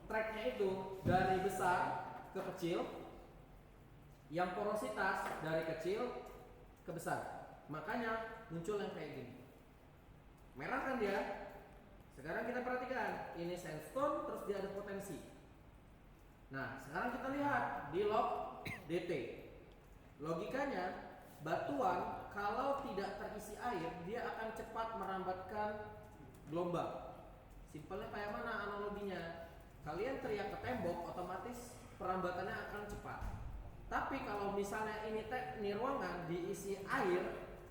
tracknya itu dari besar ke kecil, yang porositas dari kecil ke besar. Makanya muncul yang kayak gini. Merah kan dia? Sekarang kita perhatikan, ini sandstone terus dia ada potensi. Nah, sekarang kita lihat di log DT. Logikanya, batuan kalau tidak terisi air, dia akan cepat merambatkan gelombang. Simpelnya kayak mana analoginya? Kalian teriak ke tembok, otomatis perambatannya akan cepat. Tapi kalau misalnya ini ruangan diisi air,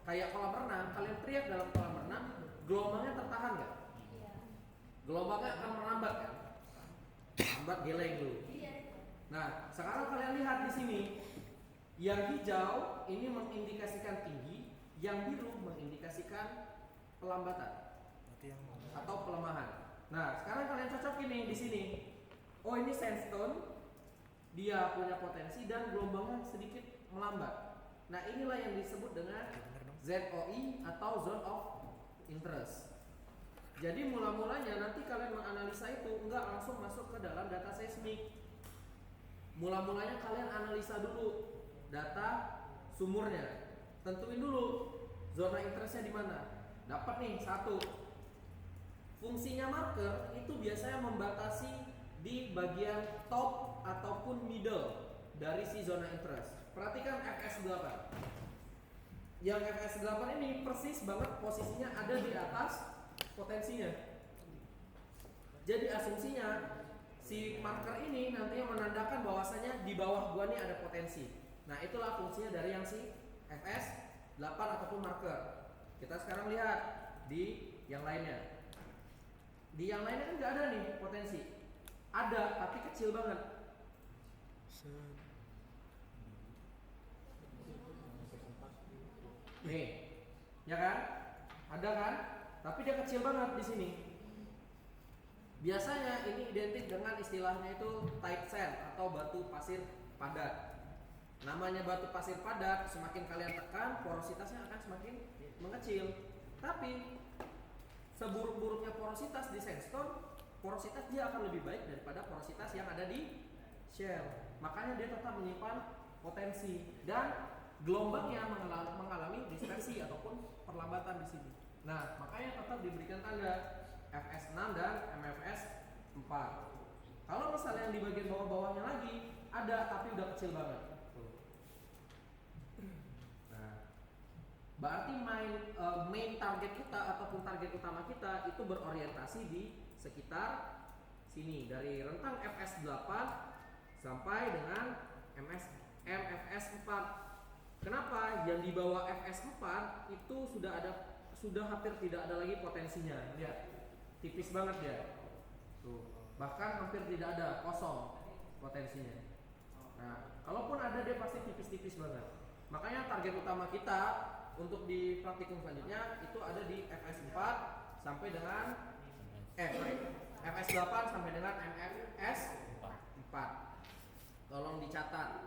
kayak kolam renang, kalian teriak dalam kolam renang, gelombangnya tertahan nggak? Gelombangnya akan merambat kan? Merambat geleng dulu. Nah, sekarang kalian lihat di sini. Yang hijau ini mengindikasikan tinggi, yang biru mengindikasikan pelambatan Berarti yang atau pelemahan. Nah, sekarang kalian cocokin nih di sini. Oh, ini sandstone, dia punya potensi dan gelombangnya sedikit melambat. Nah, inilah yang disebut dengan ZOI atau Zone of Interest. Jadi mula-mulanya nanti kalian menganalisa itu enggak langsung masuk ke dalam data seismik. Mula-mulanya kalian analisa dulu data sumurnya. Tentuin dulu zona interestnya di mana. Dapat nih satu. Fungsinya marker itu biasanya membatasi di bagian top ataupun middle dari si zona interest. Perhatikan FS8. Yang FS8 ini persis banget posisinya ada di atas potensinya. Jadi asumsinya si marker ini nantinya menandakan bahwasanya di bawah gua nih ada potensi. Nah, itulah fungsinya dari yang si FS8 ataupun marker. Kita sekarang lihat di yang lainnya. Di yang lainnya kan nggak ada nih potensi. Ada, tapi kecil banget. Nih, ya kan? Ada kan? Tapi dia kecil banget di sini. Biasanya ini identik dengan istilahnya itu tight sand atau batu pasir padat. Namanya batu pasir padat, semakin kalian tekan, porositasnya akan semakin mengecil. Tapi seburuk-buruknya porositas di sandstone, porositas dia akan lebih baik daripada porositas yang ada di shell. Makanya dia tetap menyimpan potensi dan gelombangnya mengalami dispersi ataupun perlambatan di sini. Nah, makanya tetap diberikan tanda FS6 dan MFS 4. Kalau misalnya yang di bagian bawah-bawahnya lagi ada tapi udah kecil banget. Nah, berarti main target kita ataupun target utama kita itu berorientasi di sekitar sini dari rentang FS8 sampai dengan MFS 4. Kenapa? Yang di bawah FS4 itu sudah hampir tidak ada lagi potensinya. Lihat, tipis banget dia. Tuh, bahkan hampir tidak ada, kosong potensinya. Nah, kalaupun ada dia pasti tipis-tipis banget. Makanya target utama kita untuk di praktikum selanjutnya itu ada di FS4 sampai dengan FS8 sampai dengan MFS 4. Tolong dicatat.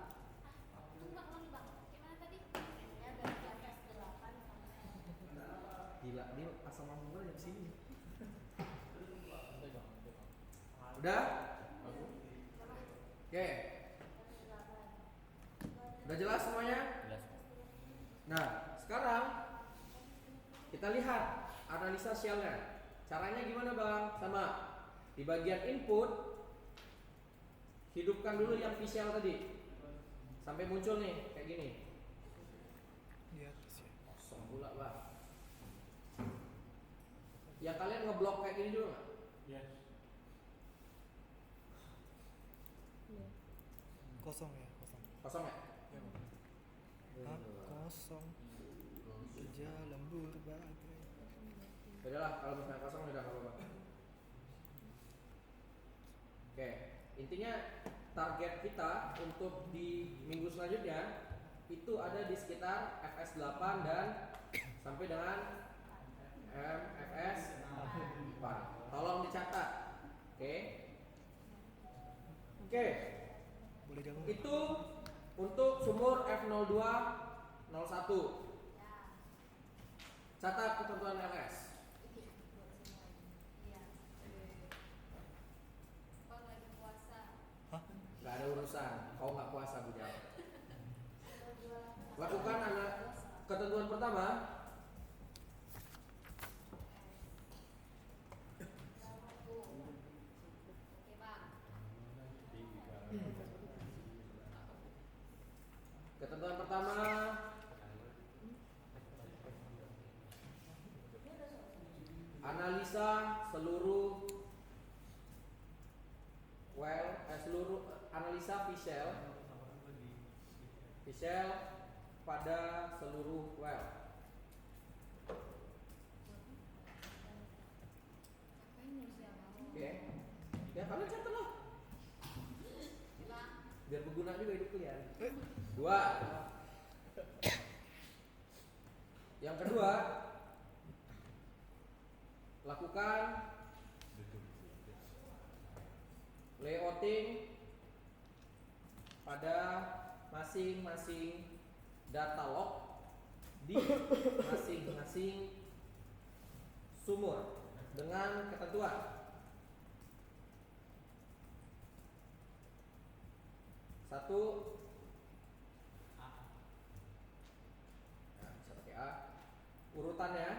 Gila, dia asal ngomong dari sini. Udah? Oke. Udah jelas semuanya? Jelas. Nah, sekarang kita lihat analisa shell-nya. Caranya gimana, Bang? Sama. Di bagian input hidupkan dulu yang visual tadi. Sampai muncul nih kayak gini. di atas ya. Kosong pula, Bang. Ya kalian ngeblok kayak gini dulu nggak? Yes. Kosong ya, kosong. Kosong ya? Ya, Bang. Hah? Kosong. Jalan berbagai. Udahlah, kalau misalnya kosong udah nggak apa-apa. Oke, intinya target kita untuk di minggu selanjutnya itu ada di sekitar FS8 dan sampai dengan MFS 4. Tolong dicatat. Oke. Oke. Boleh gabung? Itu untuk sumur F02 01. Catat ketentuan LS. Hah? Gak ada urusan. Kau nggak puasa bujang. Lakukan ketentuan pertama. Ketentuan pertama, analisa seluruh analisa visual pada seluruh well. Oke, ya kalian catat lah. Biar berguna juga hidup kalian. 2. Yang kedua, lakukan layouting pada masing-masing data log di masing-masing sumur dengan ketentuan. Satu, nah, bisa pakai A. Urutannya,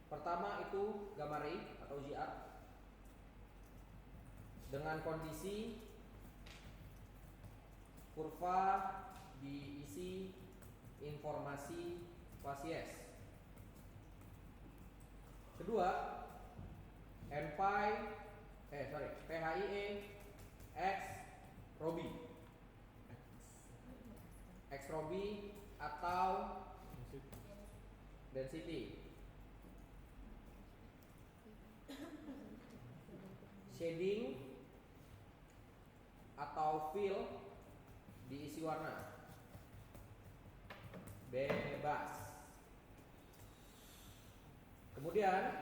pertama itu gamma ray atau GR dengan kondisi kurva diisi informasi spasies. Kedua, PHIE X Robi atau density. Shading atau fill diisi warna bebas. Kemudian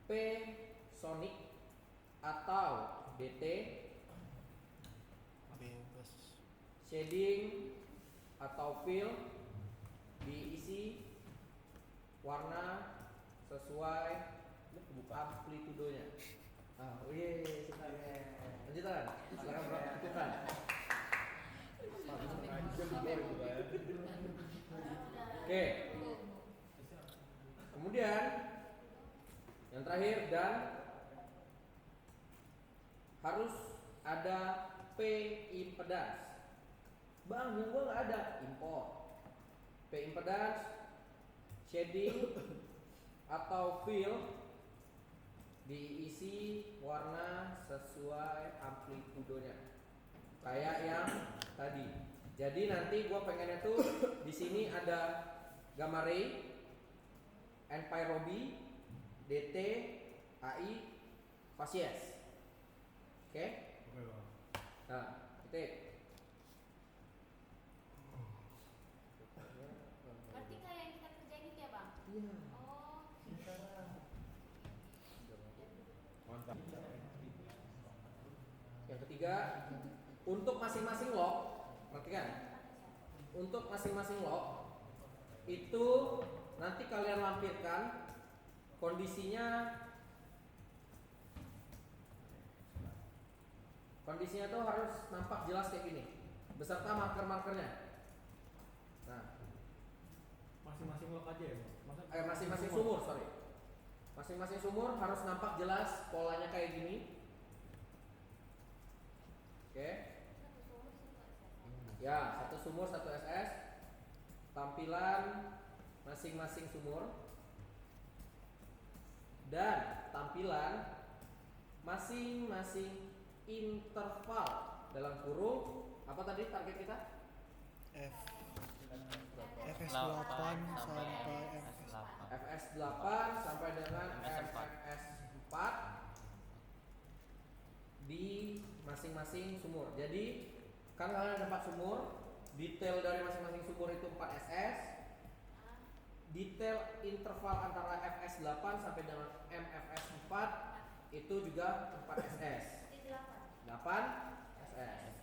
P sonic atau DT bebas. shading atau fill diisi warna sesuai amplitudonya. Lanjutkan. Silakan berlakukan. Oke. Kemudian yang terakhir, dan harus ada P impedance. Bang, yang gua nggak ada, import. P impedance, shading atau fill diisi warna sesuai amplitudonya. Kayak yang tadi. Jadi nanti gua pengennya tuh di sini ada gamma ray, N-pyrobi, DT, AI, facies. Oke? Nah, titik. Berarti kayak yang kita kerjain itu ya, Bang? Iya. Oh. Mantap. Yang ketiga, untuk masing-masing log, perhatikan. Untuk masing-masing log itu nanti kalian lampirkan kondisinya tuh harus nampak jelas kayak gini beserta marker-markernya. Nah, Masing-masing log aja ya, Bang? masing-masing sumur, sorry. Masing-masing sumur harus nampak jelas polanya kayak gini. Oke. Ya, satu sumur, satu SS. Tampilan masing-masing sumur dan tampilan masing-masing interval dalam kurung apa tadi target kita? FS8 sampai FS8 sampai dengan FS4 di masing-masing sumur. Jadi kan kalian ada 4 sumur, detail dari masing-masing sumur itu 4 SS. Detail interval antara FS8 sampai dengan MFS4 itu juga 4 SS. 8 SS.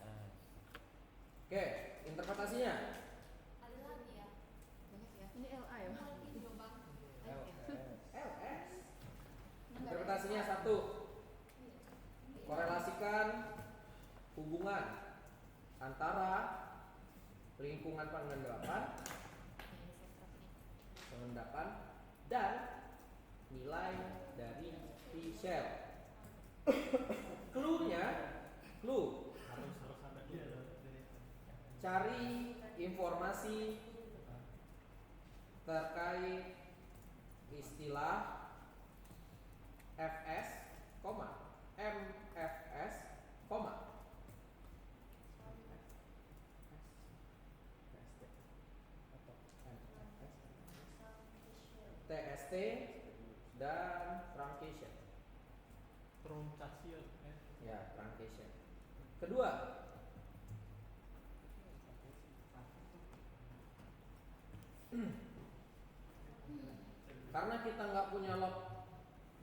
Oke, interpretasinya. Ada lagi ya? Ini LA ya? Lagi dong, Bang. LS. Interpretasinya 1. Korelasikan hubungan antara lingkungan pengendapan dan nilai dari T shell. Clue-nya, Harus ada cari informasi terkait istilah FS, MFS, TST dan truncation. truncation Ya, truncation. Kedua, Karena kita nggak punya log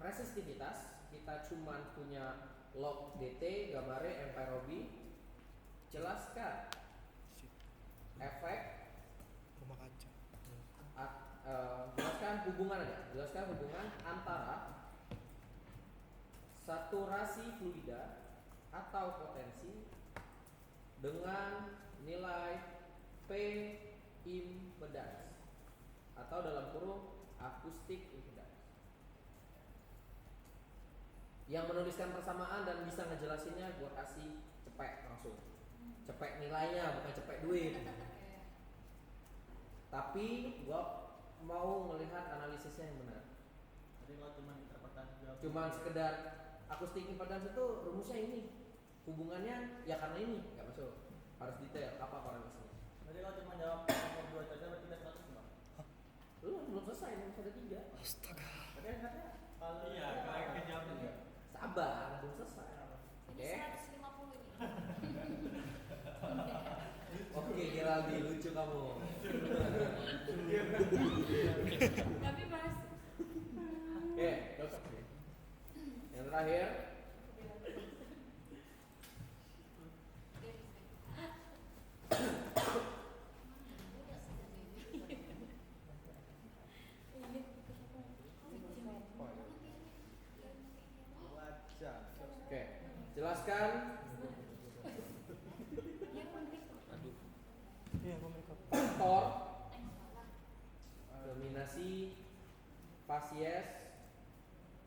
resistivitas, kita cuma punya log dt, gambare, envirobi. Jelaskan efek, Rumah kaca. jelaskan hubungan aja. Jelaskan hubungan antara saturasi fluida atau potensi dengan nilai P impedance atau dalam kurung akustik impedance. Yang menuliskan persamaan dan bisa ngejelasinnya gua kasih cepek langsung. Cepek nilainya bukan cepek duit. Tapi gua mau melihat analisisnya yang benar. Jadi kalau cuma interpretasi jawab. Cuman sekedar akustik impedance itu rumusnya ini. Hubungannya ya karena ini, nggak masuk. Harus detail apa korelasinya. Jadi kalau cuma jawab nomor 2 saja berarti kita 100 Bang. Belum selesai, belum ada 3. Astaga. Tapi katanya kalau Iya, kalau kejawab juga. Sabar, belum selesai. Jadi Oke. 150 ini. Oke, Geraldi, lucu kamu. Tapi Mas. Oke, yang terakhir. Oke, jelaskan Iya, gua makeup. faktor dominasi fasies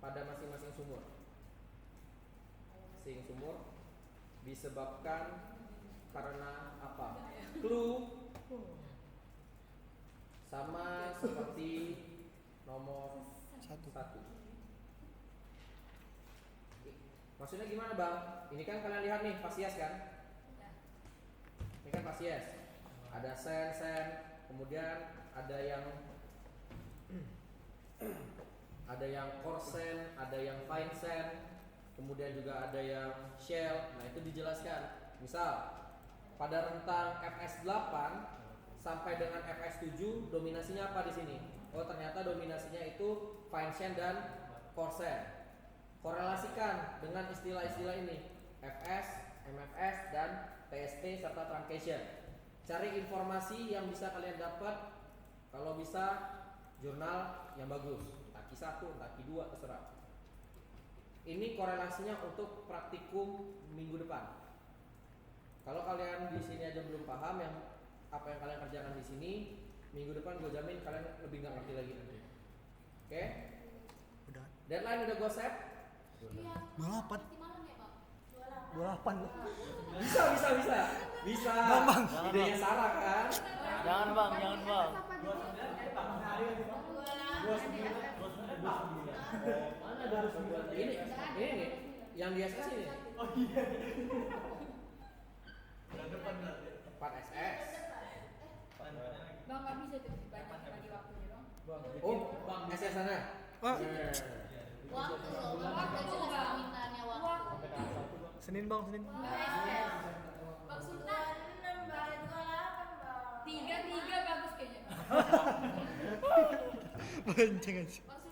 pada masing-masing sumur. Masing sumur disebabkan karena apa? Clue sama seperti nomor 1. Maksudnya gimana bang? Ini kan kalian lihat nih fasies kan? Ini kan fasies. Ada sen, kemudian ada yang korsen, ada yang fine sen, kemudian juga ada yang shell. Nah itu dijelaskan. Misal pada rentang Fs8 sampai dengan Fs7 dominasinya apa di sini? Oh ternyata dominasinya itu fine sen dan korsen. Korelasikan dengan istilah-istilah ini Fs, MFS dan TST serta truncation. Cari informasi yang bisa kalian dapat. Kalau bisa jurnal yang bagus, entah Q1, entah Q2, terserah. Ini korelasinya untuk praktikum minggu depan. Kalau kalian di sini aja belum paham yang apa yang kalian kerjakan di sini, minggu depan gue jamin kalian lebih nggak ngerti lagi nanti. Oke? Udah. Deadline udah gue set. Iya. 28. Nanti malam ya, Bang. 28 loh. Bisa. Bang. Idenya Sarah kan? Jangan bang, jangan bang. Mana ada ini nih, yang di SS ini. Oh iya. Bulan depan berarti. 4 SS. Bang nggak bisa tuh banyak bagi waktunya dong. Oh, SS sana. Ah, Waktu jelas permintaannya waktu. Senin bang, Senin. Bang Sultan 6 Bang 28 Bang. 3 bagus kayaknya. Bonceng aja. Bang